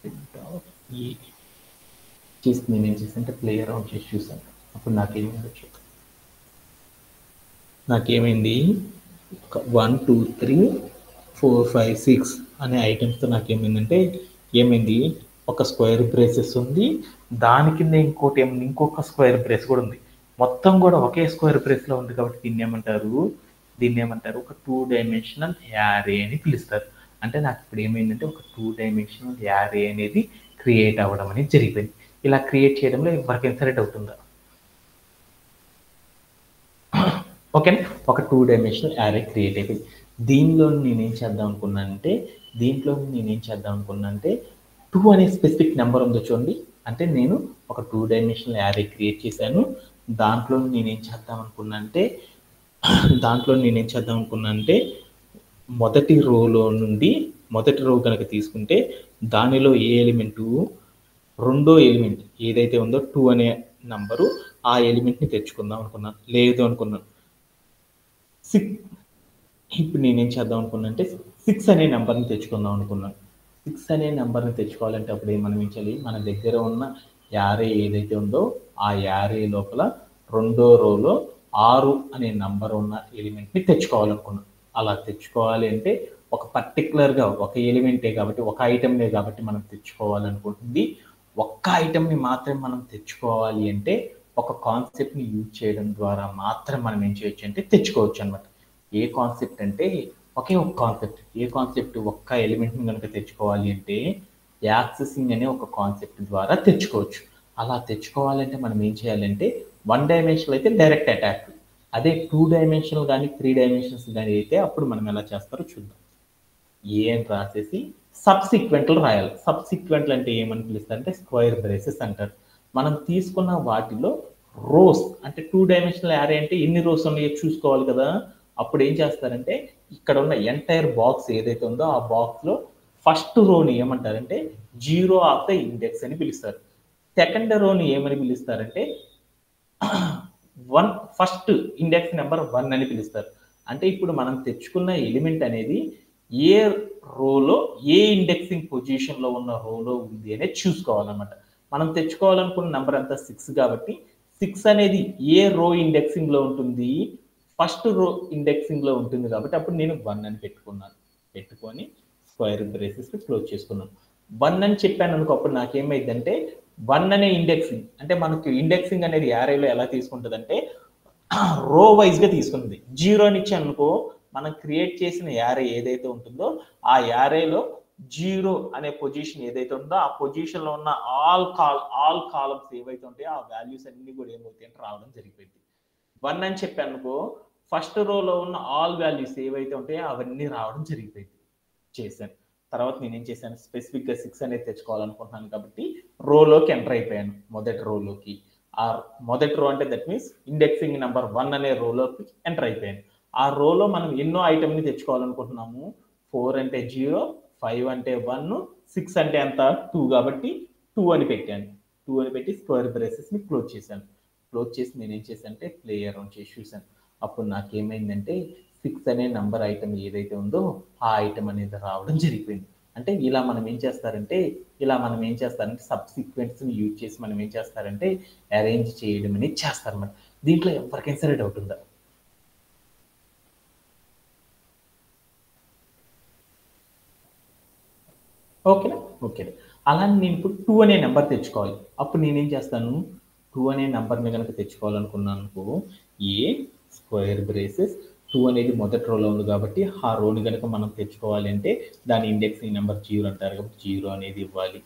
ప్రింట్ ఆఫ్ ఏ చేసి నేను ఏం చేశానంటే ప్లే అరౌండ్ చేసి చూసాను. అప్పుడు నాకేమైంది 1, 2, 3, 4, 5, 6 అనే ఐటమ్స్తో నాకేమైందంటే ఒక స్క్వేర్ బ్రేసెస్ ఉంది, దాని కింద ఇంకొక స్క్వేర్ బ్రేస్ కూడా ఉంది. మొత్తం కూడా ఒకే స్క్వేర్ బ్రేస్లో ఉంది కాబట్టి దీన్ని ఏమంటారు ఒక 2 డైమెన్షనల్ యారే అని పిలుస్తారు. అంటే నాకు ఇప్పుడు ఏమైందంటే ఒక 2 డైమెన్షనల్ యారే అనేది క్రియేట్ అవ్వడం అనేది జరిగిపోయింది. ఇలా క్రియేట్ చేయడంలో ఎవరికైనా సరే డౌట్ ఉందా? ఓకేనా, ఒక 2 డైమెన్షనల్ యారే క్రియేట్ అయిపోయింది. దీనిలో నేనేం చేద్దాం అనుకున్నానంటే 2 అనే స్పెసిఫిక్ నెంబర్ ఉందో చూడండి. అంటే నేను ఒక 2 డైమెన్షనల్ యారే క్రియేట్ చేశాను. దాంట్లో నేనేం చేద్దాం అనుకున్నానంటే మొదటి రో కనుక తీసుకుంటే దానిలో ఏ ఎలిమెంటు, రెండో ఎలిమెంట్ ఏదైతే ఉందో 2 అనే నంబరు, ఆ ఎలిమెంట్ని తెచ్చుకుందాం అనుకున్నాను. లేదు అనుకున్నాను 6. ఇప్పుడు నేనేం చేద్దాం అనుకున్నానంటే 6 అనే నెంబర్ని తెచ్చుకుందాం అనుకున్నాను. 6 అనే నెంబర్ని తెచ్చుకోవాలంటే అప్పుడు మనం ఏం చేయాలి, మన దగ్గర ఉన్న యారే ఏదైతే ఉందో ఆ యారే లోపల రెండో రోలో 6 అనే నంబర్ ఉన్న ఎలిమెంట్ని తెచ్చుకోవాలనుకున్నాను. అలా తెచ్చుకోవాలి అంటే ఒక పర్టికులర్గా ఒక ఎలిమెంటే కాబట్టి, ఒక ఐటెంనే కాబట్టి మనం తెచ్చుకోవాలనుకుంటుంది. ఒక్క ఐటెంని మాత్రమే మనం తెచ్చుకోవాలి అంటే ఒక కాన్సెప్ట్ని యూజ్ చేయడం ద్వారా మాత్రం మనం ఏం చేయొచ్చు అంటే తెచ్చుకోవచ్చు అనమాట. ఏ కాన్సెప్ట్ అంటే ఒకే ఒక కాన్సెప్ట్. ఏ కాన్సెప్ట్? ఒక్క ఎలిమెంట్ని కనుక తెచ్చుకోవాలి అంటే యాక్సెసింగ్ అనే ఒక కాన్సెప్ట్ ద్వారా తెచ్చుకోవచ్చు. అలా తెచ్చుకోవాలంటే మనం ఏం చేయాలంటే 1 డైమెన్షనల్ అయితే డైరెక్ట్ అటాక్. అదే 2 డైమెన్షనల్ కానీ 3 డైమెన్షన్స్ కానీ అయితే అప్పుడు మనం ఎలా చేస్తారో చూద్దాం. ఏ అని రాసేసి సబ్సిక్వెంట్లు రాయాలి. సబ్సిక్వెంట్లు అంటే ఏమని పిలుస్తారంటే స్క్వేర్ బ్రేసెస్ అంటారు. మనం తీసుకున్న వాటిలో రోస్ అంటే 2 డైమెన్షనల్ యారే అంటే ఎన్ని రోస్ ఉన్నాయో చూసుకోవాలి కదా. అప్పుడు ఏం చేస్తారంటే ఇక్కడ ఉన్న ఎంటైర్ బాక్స్ ఏదైతే ఉందో ఆ బాక్స్లో ఫస్ట్ రోని ఏమంటారంటే 0 ఆఫ్ ద ఇండెక్స్ అని పిలుస్తారు. సెకండ్ రోని ఏమని పిలుస్తారంటే ఫస్ట్ ఇండెక్స్ నెంబర్ 1 అని పిలుస్తారు. అంటే ఇప్పుడు మనం తెచ్చుకున్న ఎలిమెంట్ అనేది ఏ రోలో ఏ ఇండెక్సింగ్ పొజిషన్లో ఉన్న రోలో ఉంది అనేది చూసుకోవాలన్నమాట. మనం తెచ్చుకోవాలనుకున్న నెంబర్ అంతా 6 కాబట్టి 6 అనేది ఏ రో ఇండెక్సింగ్లో ఉంటుంది, ఫస్ట్ రో ఇండెక్సింగ్లో ఉంటుంది కాబట్టి అప్పుడు నేను 1 అని పెట్టుకొని స్క్వేర్ బ్రేసెస్ క్లోజ్ చేసుకున్నాను. 1 అని చెప్పాను అనుకో, అప్పుడు నాకేమైందంటే 1 అనే ఇండెక్సింగ్ అంటే మనకు ఇండెక్సింగ్ అనేది యారేలో ఎలా తీసుకుంటుంది అంటే రో వైజ్గా తీసుకుంటుంది. 0 అని ఇచ్చాను అనుకో, మనం క్రియేట్ చేసిన యారే ఏదైతే ఉంటుందో ఆ యారేలో 0 అనే పొజిషన్ ఏదైతే ఉందో ఆ పొజిషన్లో ఉన్న ఆల్ కాలమ్స్ ఏవైతే ఉంటాయో ఆ వాల్యూస్ అన్ని కూడా ఏమవుతాయి అంటే రావడం జరిగిపోయింది. 1 అని చెప్పాను అనుకో, ఫస్ట్ రోలో ఉన్న ఆల్ వాల్యూస్ ఏవైతే ఉంటాయో అవన్నీ రావడం జరిగిపోయింది. చేశాను. తర్వాత నేనేం చేశాను, స్పెసిఫిక్గా 6 అనేది తెచ్చుకోవాలనుకుంటున్నాను కాబట్టి రోలోకి ఎంటర్ అయిపోయాను. మొదటి రోలోకి, ఆ మొదటి రో అంటే దట్ మీన్స్ ఇండెక్సింగ్ నెంబర్ 1 అనే రోలోకి ఎంటర్ అయిపోయాను. ఆ రోలో మనం ఎన్నో ఐటమ్ని తెచ్చుకోవాలనుకుంటున్నాము. 4 అంటే 0, 5 అంటే 1, 6 అంటే ఎంత 2 కాబట్టి 2 అని పెట్టాను. 2 అని పెట్టి స్క్వేర్ బ్రేసెస్ని క్లోజ్ చేశాను. క్లోజ్ చేసి నేనేం చేశాను అంటే ప్లే అరౌండ్ చేసి చూశాను. అప్పుడు నాకేమైందంటే 6 అనే నంబర్ ఐటమ్ ఏదైతే ఉందో ఆ ఐటమ్ అనేది రావడం జరిగిపోయింది. అంటే ఇలా మనం ఏం చేస్తారంటే సబ్సిక్వెంట్స్ని యూజ్ చేసి మనం ఏం చేస్తారంటే అరేంజ్ చేయడం అనేది చేస్తారన్నమాట. దీంట్లో ఎవరికైనా సరే డౌట్ ఉందా? ఓకేనా? ఓకే. అలా నేను ఇప్పుడు 2 అనే నెంబర్ తెచ్చుకోవాలి. అప్పుడు నేనేం చేస్తాను, 2 అనే నెంబర్ని కనుక తెచ్చుకోవాలనుకున్నాను అనుకో, ఏ స్క్వేర్ బ్రేసెస్ 2 అనేది మొదటి రోలో ఉంది కాబట్టి ఆ రోని కనుక మనం తెచ్చుకోవాలి అంటే దాని ఇండెక్సింగ్ నెంబర్ 0 అంటారు కాబట్టి 0 అనేది ఇవ్వాలి.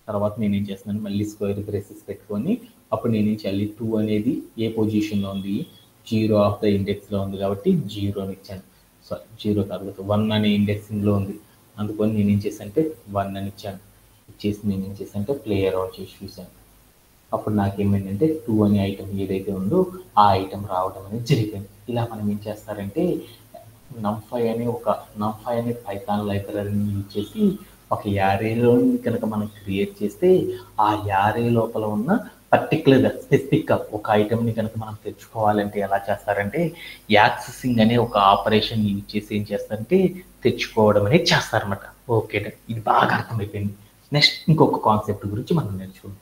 తర్వాత నేనేం చేస్తున్నాను, మళ్ళీ స్క్వేర్ బ్రేసెస్ పెట్టుకొని అప్పుడు నేనేం చేయాలి, 2 అనేది ఏ పొజిషన్లో ఉంది, 0 ఆఫ్ ద ఇండెక్స్లో ఉంది కాబట్టి 0 అని ఇచ్చాను. సారీ 0 కాదు, 1 అనే ఇండెక్సింగ్లో ఉంది. అందుకని నేనేం చేశాను అంటే 1 అని ఇచ్చాను. ఇచ్చేసి నేనేం చేశాను అంటే ప్లే అరౌండ్ చేసి చూశాను. అప్పుడు నాకేమైందంటే 2 అనే ఐటమ్ ఏదైతే ఉందో ఆ ఐటమ్ రావడం అనేది జరిగింది. ఇలా మనం ఏం చేస్తారంటే numpy అనే పైథాన్ లైబ్రరీని యూజ్ చేసి ఒక యారేలో కనుక మనం క్రియేట్ చేస్తే ఆ యారే లోపల ఉన్న పర్టికులర్గా స్పెసిఫిక్గా ఒక ఐటమ్ని కనుక మనం తెచ్చుకోవాలంటే ఎలా చేస్తారంటే యాక్సెసింగ్ అనే ఒక ఆపరేషన్ యూజ్ చేసి ఏం చేస్తారంటే తెచ్చుకోవడం అనేది చేస్తారన్నమాట. ఓకే, ఇది బాగా అర్థమైపోయింది. నెక్స్ట్ ఇంకొక కాన్సెప్ట్ గురించి మనం నేర్చుకుందాం.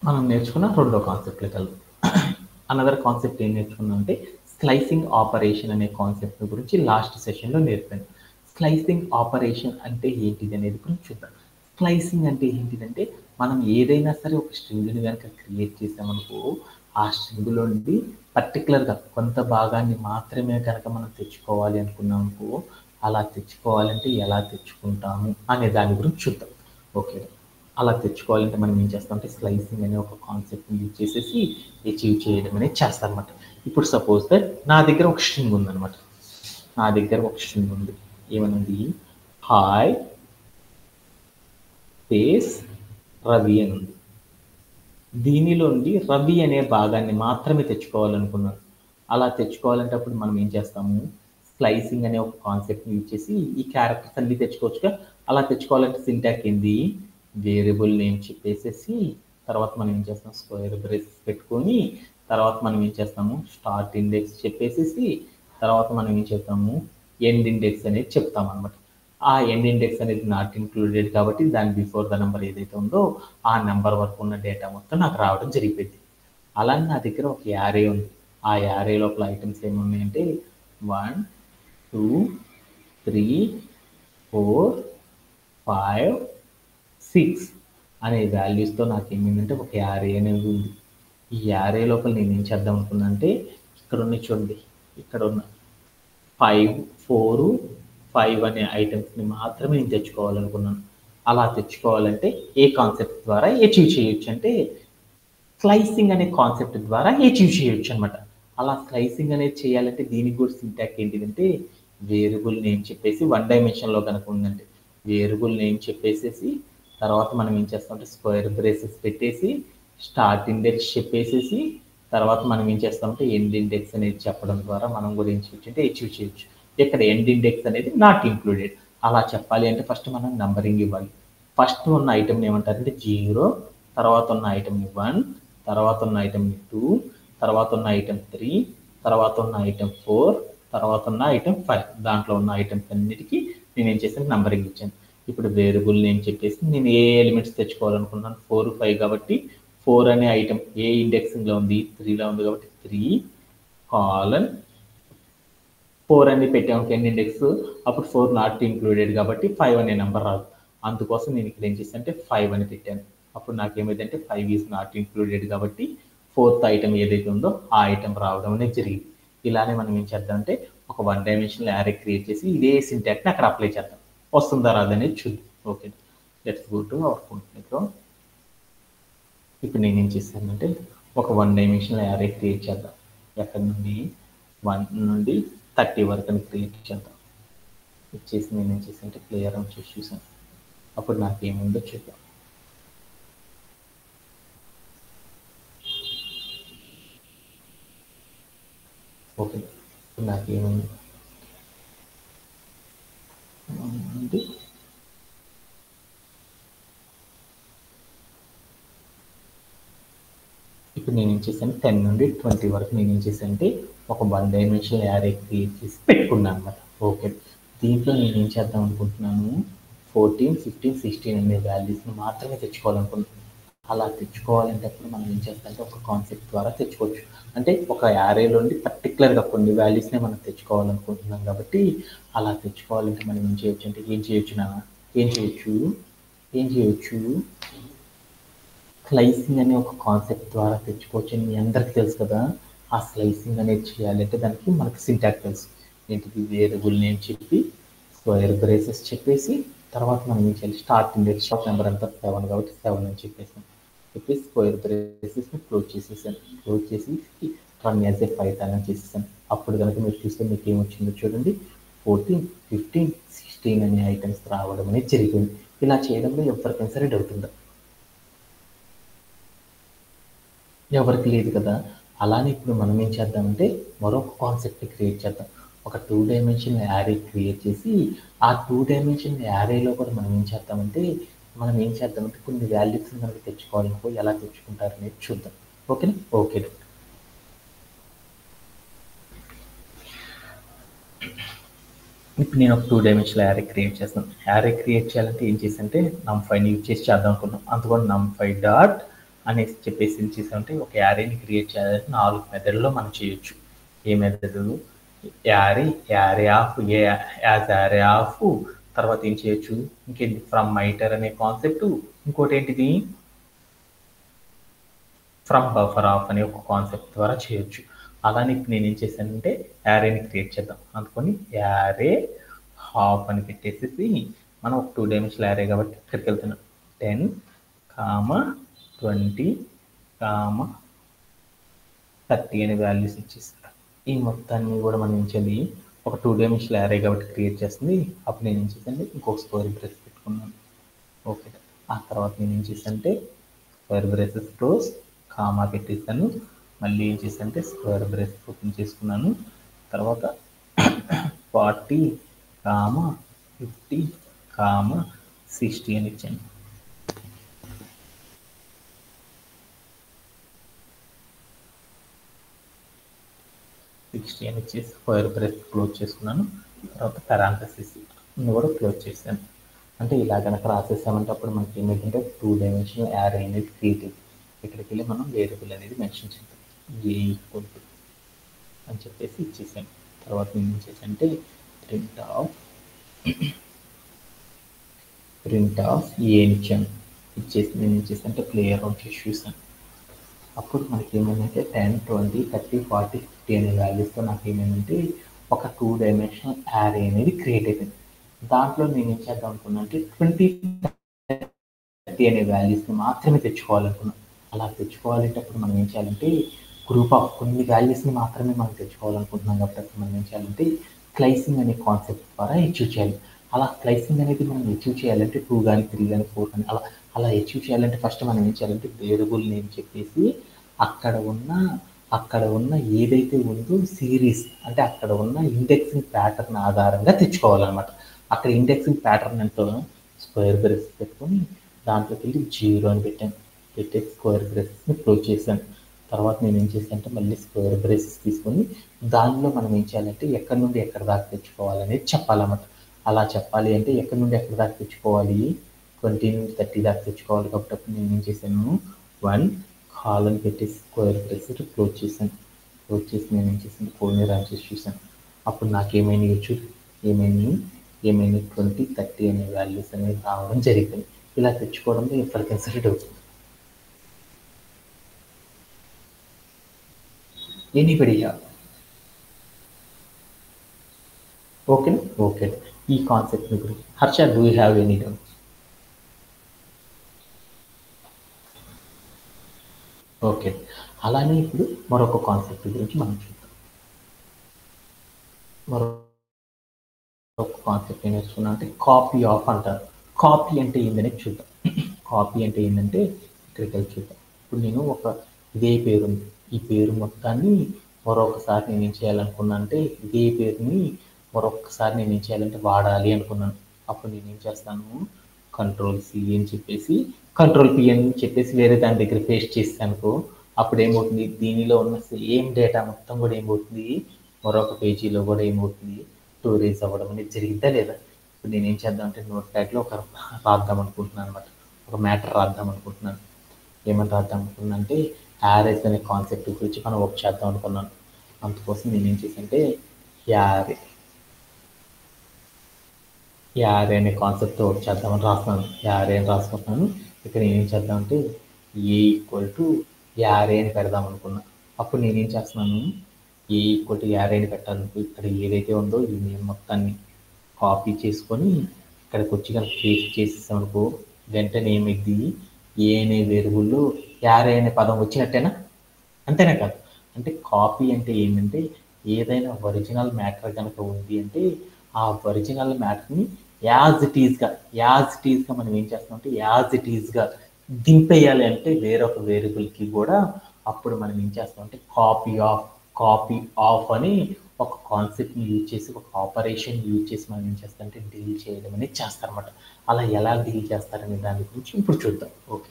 మనం నేర్చుకున్న రెండో కాన్సెప్ట్లోకి వెళ్దాం. అనదర్ కాన్సెప్ట్ ఏం నేర్చుకున్నాం అంటే స్లైసింగ్ ఆపరేషన్ అనే కాన్సెప్ట్ గురించి లాస్ట్ సెషన్లో నేర్పాను. స్లైసింగ్ ఆపరేషన్ అంటే ఏంటిది అనేది గురించి చూద్దాం. స్లైసింగ్ అంటే ఏంటిదంటే మనం ఏదైనా సరే ఒక స్ట్రింగ్ని కనుక క్రియేట్ చేసామనుకో, ఆ స్ట్రింగ్లో నుండి పర్టికులర్గా కొంత భాగాన్ని మాత్రమే కనుక మనం తెచ్చుకోవాలి అనుకున్నాం అనుకో, అలా తెచ్చుకోవాలంటే ఎలా తెచ్చుకుంటాము అనే దాని గురించి చూద్దాం. ఓకే, అలా తెచ్చుకోవాలంటే మనం ఏం చేస్తామంటే స్లైసింగ్ అనే ఒక కాన్సెప్ట్ని యూజ్ చేసేసి అచీవ్ చేయడం అనేది చేస్తాం అనమాట. ఇప్పుడు సపోజ్ దట్ నా దగ్గర ఒక స్ట్రింగ్ ఉందన్నమాట. నా దగ్గర ఒక స్ట్రింగ్ ఉంది. ఏమనుంది? హాయ్ స్పేస్ రవి అని ఉంది. దీనిలోండి రవి అనే భాగాన్ని మాత్రమే తెచ్చుకోవాలనుకున్నాను. అలా తెచ్చుకోవాలంటే అప్పుడు మనం ఏం చేస్తాము? స్లైసింగ్ అనే ఒక కాన్సెప్ట్ని యూజ్ చేసి ఈ క్యారెక్టర్స్ అన్ని తెచ్చుకోవచ్చుగా. అలా తెచ్చుకోవాలంటే సింటాక్ ఏంది? వేరియబుల్ నేమ్ చెప్పేసేసి తర్వాత మనం ఏం చేస్తాం? స్క్వేర్ బ్రేసెస్ పెట్టుకొని తర్వాత మనం ఏం చేస్తాము? స్టార్ట్ ఇండెక్స్ చెప్పేసేసి తర్వాత మనం ఏం చేస్తాము? ఎండ్ ఇండెక్స్ అనేది చెప్తాం అనమాట. ఆ ఎండ్ ఇండెక్స్ అనేది నాట్ ఇంక్లూడెడ్ కాబట్టి దాని బిఫోర్ ద నెంబర్ ఏదైతే ఉందో ఆ నెంబర్ వరకు ఉన్న డేటా మొత్తం నాకు రావడం జరిగిపోయింది. అలానే నా దగ్గర ఒక యారే ఉంది. ఆ యారే లోపల ఐటమ్స్ ఏమున్నాయంటే 1, 2, 3, 4, 5, 6 అనే వాల్యూస్తో నాకు ఏమైందంటే ఒక యారే అనేది ఉంది. ఈ యారే లోపల నేను ఏం చేద్దాం అనుకున్నా అంటే ఇక్కడ ఉన్న చూడండి, ఇక్కడ ఉన్న 5, 4, 5 అనే ఐటమ్స్ని మాత్రమే నేను తెచ్చుకోవాలనుకున్నాను. అలా తెచ్చుకోవాలంటే ఏ కాన్సెప్ట్ ద్వారా అచీవ్ చేయొచ్చు అంటే స్లైసింగ్ అనే కాన్సెప్ట్ ద్వారా అచీవ్ చేయొచ్చు అనమాట. అలా స్లైసింగ్ అనేది చేయాలంటే దీనికి కూడా సింటాక్ ఏంటిదంటే వేరియబుల్ నేమ్ చెప్పేసి 1 డైమెన్షన్లో కనుక ఉందంటే వేరియబుల్ నేమ్ చెప్పేసేసి తర్వాత మనం ఏం చేస్తామంటే స్క్వేర్ బ్రేసెస్ పెట్టేసి స్టార్ట్ ఇండెక్స్ చెప్పేసేసి తర్వాత మనం ఏం చేస్తామంటే ఎండ్ ఇండెక్స్ అనేది చెప్పడం ద్వారా మనం కూడా ఏం చేయొచ్చు అంటే అచీవ్ చేయొచ్చు. ఇక్కడ ఎండ్ ఇండెక్స్ అనేది నాట్ ఇంక్లూడెడ్. అలా చెప్పాలి అంటే ఫస్ట్ మనం నంబరింగ్ ఇవ్వాలి. ఫస్ట్ ఉన్న ఐటమ్ని ఏమంటారంటే 0, తర్వాత ఉన్న ఐటమ్ని 1, తర్వాత ఉన్న ఐటమ్ని 2, తర్వాత ఉన్న ఐటమ్ 3, తర్వాత ఉన్న ఐటమ్ 4, తర్వాత ఉన్న ఐటమ్ 5. దాంట్లో ఉన్న ఐటమ్స్ అన్నిటికీ నేను ఏం చేశాను? నంబరింగ్ ఇచ్చాను. ఇప్పుడు వేరియబుల్ నేమ్ చెప్పేసి నేను ఏ ఎలిమెంట్స్ తెచ్చుకోవాలనుకున్నాను? 4, 5 కాబట్టి 4 అనే ఐటమ్ ఏ ఇండెక్సింగ్లో ఉంది? 3లో ఉంది కాబట్టి 3 కాలన్ 4 అని పెట్టాము ఎండ్ ఇండెక్స్. అప్పుడు 4 నాట్ ఇంక్లూడెడ్ కాబట్టి 5 అనే నెంబర్ రాదు. అందుకోసం నేను ఇక్కడ ఏం చేశాను అంటే 5 అని పెట్టాను. అప్పుడు నాకు ఏమైందంటే 5 ఈజ్ నాట్ ఇంక్లూడెడ్ కాబట్టి 4th ఐటమ్ ఏదైతే ఉందో ఆ ఐటమ్ రావడం అనేది జరిగింది. ఇలానే మనం ఏం చేద్దామంటే ఒక 1 డైమెన్షనల్ యారే క్రియేట్ చేసి ఇదే సింటాక్ని అక్కడ అప్లై చేద్దాం. వస్తుందా రాదనేది చూద్దాం. Okay, let's go to hour phone. ఇప్పుడు నేను ఏం చేశానంటే ఒక 1 డైమెన్షనల్ యారే క్రియేట్ చేద్దాం. ఎక్కడి నుండి? 1 నుండి 30 వరకు అని క్రియేట్ చేద్దాం. ఇచ్చేసి నేను ఏం చేశానంటే ప్లేయర్ అని చూసాను. అప్పుడు నాకు ఏముందో చూద్దాం. ఓకే, ఇప్పుడు నాకు ఏముంది అంటే ఇప్పుడు నేను ఏం చేశాను 10 నుండి 20 వరకు నేను ఏం చేశాను అంటే ఒక 1 డైమెన్షనల్ యారే క్రియేట్ చేసి పెట్టుకున్నాను అనమాట. ఓకే, దీంట్లో నేను ఏం చేద్దాం అనుకుంటున్నాను? 14, 15, 16 అనే వాల్యూస్ని మాత్రమే తెచ్చుకోవాలనుకుంటున్నాను. అలా తెచ్చుకోవాలంటే అప్పుడు మనం ఏం చేస్తామంటే ఒక కాన్సెప్ట్ ద్వారా తెచ్చుకోవచ్చు. అంటే ఒక యారేలో నుండి పర్టికులర్గా కొన్ని వాల్యూస్నే మనం తెచ్చుకోవాలనుకుంటున్నాం కాబట్టి అలా తెచ్చుకోవాలంటే మనం ఏం చేయొచ్చు అంటే ఏం చేయొచ్చు స్లైసింగ్ అనే ఒక కాన్సెప్ట్ ద్వారా తెచ్చుకోవచ్చు అని మీ అందరికీ తెలుసు కదా. ఆ స్లైసింగ్ అనేది చేయాలంటే దానికి మనకు సింటాక్స్ తెలుసు. ఏంటిది? వేరియబుల్ నేమ్ చెప్పి స్క్వేర్ బ్రేసెస్ చెప్పేసి తర్వాత మనం ఏం చేయాలి? స్టార్ట్ ఇండెక్స్ నెంబర్ అంతా 7 కాబట్టి 7 అని చెప్పేసి స్క్వేర్ బ్రేసెస్ని క్లోజ్ చేసేసాను. క్లోజ్ చేసి రన్ యాజ్ ఏ పైథాన్ అని చేసేసాను. అప్పుడు కనుక మీరు చూస్తే మీకు ఏమొచ్చిందో చూడండి, 14, 15, 16 అనే ఐటమ్స్ రావడం అనేది జరిగింది. ఇలా చేయడంలో ఎవరికైనా సరే డౌట్ ఉందా? ఎవరికి లేదు కదా. అలానే ఇప్పుడు మనం ఏం చేద్దామంటే మరొక కాన్సెప్ట్ని క్రియేట్ చేద్దాం. ఒక 2 డైమెన్షనల్ యారే క్రియేట్ చేసి ఆ 2 డైమెన్షనల్ యారేలో కూడా మనం ఏం చేద్దామంటే కొన్ని వాల్యూస్ని మనకి తెచ్చుకోవాలనుకో ఎలా తెచ్చుకుంటారు అనేది చూద్దాం. ఓకేనా? ఓకే, ఇప్పుడు నేను ఒక 2 డైమెన్షనల్ యారే క్రియేట్ చేస్తాను. యారే క్రియేట్ చేయాలంటే ఏం చేశానంటే నమ్5ని యూజ్ చేసి చేద్దాం అనుకున్నాం. అందుకని నమ్5 డాట్ అనేసి చెప్పేసి ఏం చేసామంటే ఒక యారేని క్రియేట్ చేయాలంటే 4 మెథడ్లో మనం చేయొచ్చు. ఏ method? Array of as array of తర్వాత ఏం చేయొచ్చు ఇంకేంటి ఫ్రమ్ మైటర్ అనే కాన్సెప్ట్. ఇంకోటి ఏంటిది? ఫ్రమ్ బఫర్ ఆఫ్ అనే ఒక కాన్సెప్ట్ ద్వారా చేయొచ్చు. అలానే ఇప్పుడు నేను ఏం చేశానంటే యారేని క్రియేట్ చేద్దాం అనుకొని యారే హాఫ్ అని పెట్టేసేసి మనం ఒక 2 డైమెన్షనల్ యారే కాబట్టి ఇక్కడికి వెళ్తున్నాం 10, 20, 30 అనే వాల్యూస్ ఇచ్చేస్తాం. ఈ మొత్తాన్ని కూడా మనం ఏం చేయాలి, ఒక 2 డైమెన్షనల్ యారే కాబట్టి క్రియేట్ చేస్తుంది. అప్పుడు నేను ఏం చేశానంటే ఇంకొక స్క్వేర్ బ్రేస్ పెట్టుకున్నాను. ఓకే, ఆ తర్వాత నేను ఏం చేశానంటే స్క్వేర్ బ్రేసెస్ క్లోజ్ కామా పెట్టేసాను. మళ్ళీ ఏం చేశానంటే స్క్వేర్ బ్రేస్ ఓపెన్ చేసుకున్నాను. తర్వాత 40, 50, 60 అని ఇచ్చాను. అని ఇచ్చేసి స్క్వేర్ బ్రేస్ క్లోజ్ చేసుకున్నాను. తర్వాత పారాంథసిస్ కూడా క్లోజ్ చేశాను. అంటే ఇలా కనుక రాసేసామంటే అప్పుడు మనకి ఏమైందంటే 2 డైమెన్షనల్ యారే అనేది క్రియేట్ అయింది. ఇక్కడికి వెళ్ళి మనం వేరియబుల్ అనేది మెన్షన్ చేద్దాం, ఏ ఈక్వల్ టు అని చెప్పేసి ఇచ్చేసాను. తర్వాత నేను ఏం చేశానంటే ప్రింట్ ఆఫ్ ఏ ఇచ్చాను. ఇచ్చేసి నేను ఏం చేశానంటే ప్లే అరౌండ్ చేసి చూసాను. అప్పుడు మనకి ఏమైందంటే 10, 20, 30, 40, 50 అనే వాల్యూస్తో నాకు ఏమైందంటే ఒక 2 డైమెన్షనల్ యారే అనేది క్రియేట్ అయిపోయింది. దాంట్లో నేను ఏం చేద్దాం అనుకున్నా అంటే 20, 30 అనే వాల్యూస్ని మాత్రమే తెచ్చుకోవాలనుకున్నాను. అలా తెచ్చుకోవాలంటే అప్పుడు మనం ఏం చేయాలంటే గ్రూప్ ఆఫ్ కొన్ని వాల్యూస్ని మాత్రమే మనం తెచ్చుకోవాలనుకుంటున్నాం కాబట్టి అప్పుడు మనం ఏం చేయాలంటే స్లైసింగ్ అనే కాన్సెప్ట్ ద్వారా అచీవ్ చేయాలి. అలా స్లైసింగ్ అనేది మనం అచీవ్ చేయాలంటే 2 కానీ 3 కానీ 4 కానీ అలా అచీవ్ చేయాలంటే ఫస్ట్ మనం ఏం చేయాలంటే వేరియబుల్ నేమ్ చెప్పేసి అక్కడ ఉన్న ఏదైతే ఉందో సిరీస్ అంటే అక్కడ ఉన్న ఇండెక్సింగ్ ప్యాటర్న్ ఆధారంగా తెచ్చుకోవాలన్నమాట. అక్కడ ఇండెక్సింగ్ ప్యాటర్న్ ఎంతో స్క్వేర్ బ్రేస్ పెట్టుకొని దాంట్లోకి వెళ్ళి 0 అని పెట్టేసి స్క్వేర్ బ్రేసెస్ని క్లోజ్ చేశాను. తర్వాత నేను ఏం చేశాను అంటే మళ్ళీ స్క్వేర్ బ్రేసెస్ తీసుకొని దానిలో మనం ఏం చేయాలంటే ఎక్కడి నుండి ఎక్కడ దాకా తెచ్చుకోవాలనేది చెప్పాలన్నమాట. అలా చెప్పాలి అంటే ఎక్కడి నుండి ఎక్కడ దాకా తెచ్చుకోవాలి, 20 నుండి 30 దాకా తెచ్చుకోవాలి కాబట్టి నేను ఏం చేశాను 1 కాలన్ పెట్టేసి స్క్వేర్ బ్రేసెస్ క్లోజ్ చేశాను. క్లోజ్ చేసి నేను ఏం చేశాను కోడ్ని రన్ చేసి చూశాను. అప్పుడు నాకు ఏమైనా ఏమైనా 20, 30 అనే వాల్యూస్ అనేవి రావడం జరిగింది. ఇలా తెచ్చుకోవడంలో ఎవరికైనా సరే doubt anybody have okay okay ఈ కాన్సెప్ట్ గురించి Harsha do you have any doubt? Okay, అలానే ఇప్పుడు మరొక కాన్సెప్ట్ గురించి మనం చూద్దాం. మరొక కాన్సెప్ట్ ఏం నేర్చుకున్నా అంటే కాపీ ఆఫ్ అంటారు. కాపీ అంటే ఏందని చూద్దాం. కాపీ అంటే ఏంటంటే ఇక్కడికి వెళ్ళి చూద్దాం. ఇప్పుడు నేను ఇదే పేరు ఉంది, ఈ పేరు మొత్తాన్ని మరొకసారి నేను ఏం చేయాలనుకున్నా అంటే ఇదే పేరుని మరొకసారి నేను ఏం చేయాలంటే వాడాలి అనుకున్నాను. అప్పుడు నేను ఏం చేస్తాను Ctrl+C అని చెప్పేసి Ctrl+P అని చెప్పేసి వేరే దాని దగ్గర పేస్ట్ చేస్తానుకో అప్పుడు ఏమవుతుంది దీనిలో ఉన్న సేమ్ డేటా మొత్తం కూడా ఏమవుతుంది మరొక పేజీలో కూడా ఏమవుతుంది స్టోరేజ్ అవ్వడం అనేది జరిగిందా లేదా. ఇప్పుడు నేను ఏం చేద్దాం అంటే నోట్ ప్యాడ్లో రాద్దాం అనుకుంటున్నాను అనమాట. ఒక మ్యాటర్ రాద్దాం అనుకుంటున్నాను. ఏమని రాద్దాం అనుకున్నాను అంటే యారేస్ అనే కాన్సెప్ట్ గురించి మనం వర్క్ చేద్దాం అనుకున్నాను. అందుకోసం నేను ఏం చేశానంటే యారే అనే కాన్సెప్ట్తో వర్క్ చేద్దామని రాస్తున్నాను. యారే అని రాసుకుంటున్నాను. ఇక్కడ నేనేం చేద్దామంటే ఏ ఈక్వల్ టు యారే అని పెడదాం అనుకున్నా. అప్పుడు నేనేం చేస్తున్నాను ఏ ఈక్వల్ టు యారే అని పెట్టాలనుకో ఇక్కడ ఏదైతే ఉందో ఈ నేమ్ మొత్తాన్ని కాపీ చేసుకొని ఇక్కడికి వచ్చి కనుక పేస్ట్ చేసేసామనుకో వెంటనే ఏమైంది ఏ అనే వేరియబుల్లో యారే అనే పదం వచ్చినట్టేనా? అంతేనా కాదు. అంటే కాపీ అంటే ఏంటంటే ఏదైనా ఒరిజినల్ మ్యాటర్ కనుక ఉంది అంటే ఆ ఒరిజినల్ మ్యాటర్ని యాజ్ ఇట్ ఈజ్గా మనం ఏం చేస్తామంటే యాజ్ ఇట్ ఈజ్గా దింపేయాలి అంటే వేరొక వేరియబుల్కి కూడా అప్పుడు మనం ఏం చేస్తామంటే కాపీ ఆఫ్ అని ఒక కాన్సెప్ట్ని యూజ్ చేసి ఒక ఆపరేషన్ యూజ్ చేసి మనం ఏం చేస్తామంటే డీల్ చేయడం అనేది చేస్తారన్నమాట. అలా ఎలా డీల్ చేస్తారనే దాని గురించి ఇప్పుడు చూద్దాం. ఓకే,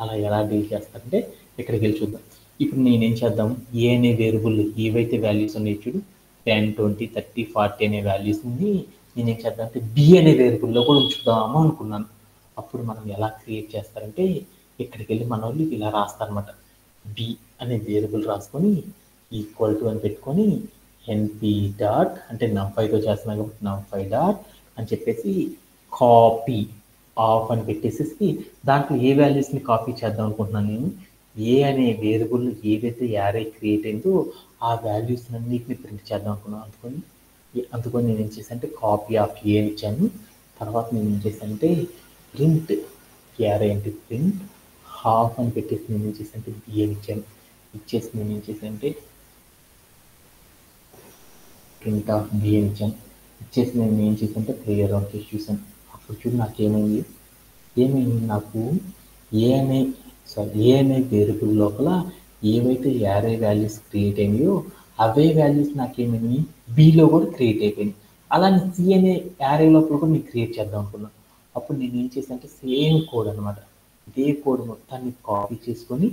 అలా ఎలా డీల్ చేస్తారంటే ఇక్కడికి వెళ్ళి చూద్దాం. ఇప్పుడు నేనేం చేద్దాం ఏ అనే వేరియబుల్ ఏవైతే వాల్యూస్ ఉన్నాయి చూడు 10, 20, 30, 40 అనే వాల్యూస్ని నేనేం చేద్దాం అంటే బి అనే వేరియబుల్లో కూడా ఉంచుదాము అనుకున్నాను. అప్పుడు మనం ఎలా క్రియేట్ చేస్తారంటే ఇక్కడికి వెళ్ళి మన వాళ్ళు ఇలా రాస్తారనమాట. బి అనే వేరియబుల్ రాసుకొని ఈక్వల్ టు అని పెట్టుకొని ఎన్పి డాట్ అంటే నమ్5తో చేస్తున్నాం కాబట్టి నమ్5 డాట్ అని చెప్పేసి కాపీ ఆఫ్ అని పెట్టేసేసి దాంట్లో ఏ వాల్యూస్ని కాపీ చేద్దాం అనుకుంటున్నాను నేను ఏ అనే వేరియబుల్ ఏదైతే యారే క్రియేట్ అయిందో ఆ వాల్యూస్ అన్నిటిని ప్రింట్ చేద్దాం అనుకున్నాను. అందుకని నేను ఏం చేశానంటే కాపీ ఆఫ్ ఏ అని ఇచ్చాను. తర్వాత నేను ఏం చేశానంటే ప్రింట్ యారే అంటే ప్రింట్ హాఫ్ అని పెట్టేసి నేను ఏం చేశానంటే బి అని ఇచ్చాను. ఇచ్చేసి నేను ఏం చేశానంటే ప్రింట్ ఆఫ్ బి అని ఇచ్చాను. ఇచ్చేసి నేను ఏం చేశానంటే ప్లేయర్ ఆన్ చేసి చూసాను. అప్పుడు చూడు నాకు ఏమైంది నాకు ఏ అనే వేరియబుల్ లోపల ఏవైతే యారే వాల్యూస్ క్రియేట్ అయినాయో అవే వాల్యూస్ నాకేమైనాయి బిలో కూడా క్రియేట్ అయిపోయినాయి. అలానే సి అనే యారే లోపల కూడా నేను క్రియేట్ చేద్దాం అనుకున్నాను. అప్పుడు నేను ఏం చేశానంటే సేమ్ కోడ్ అనమాట, ఇదే కోడ్ మొత్తాన్ని కాపీ చేసుకొని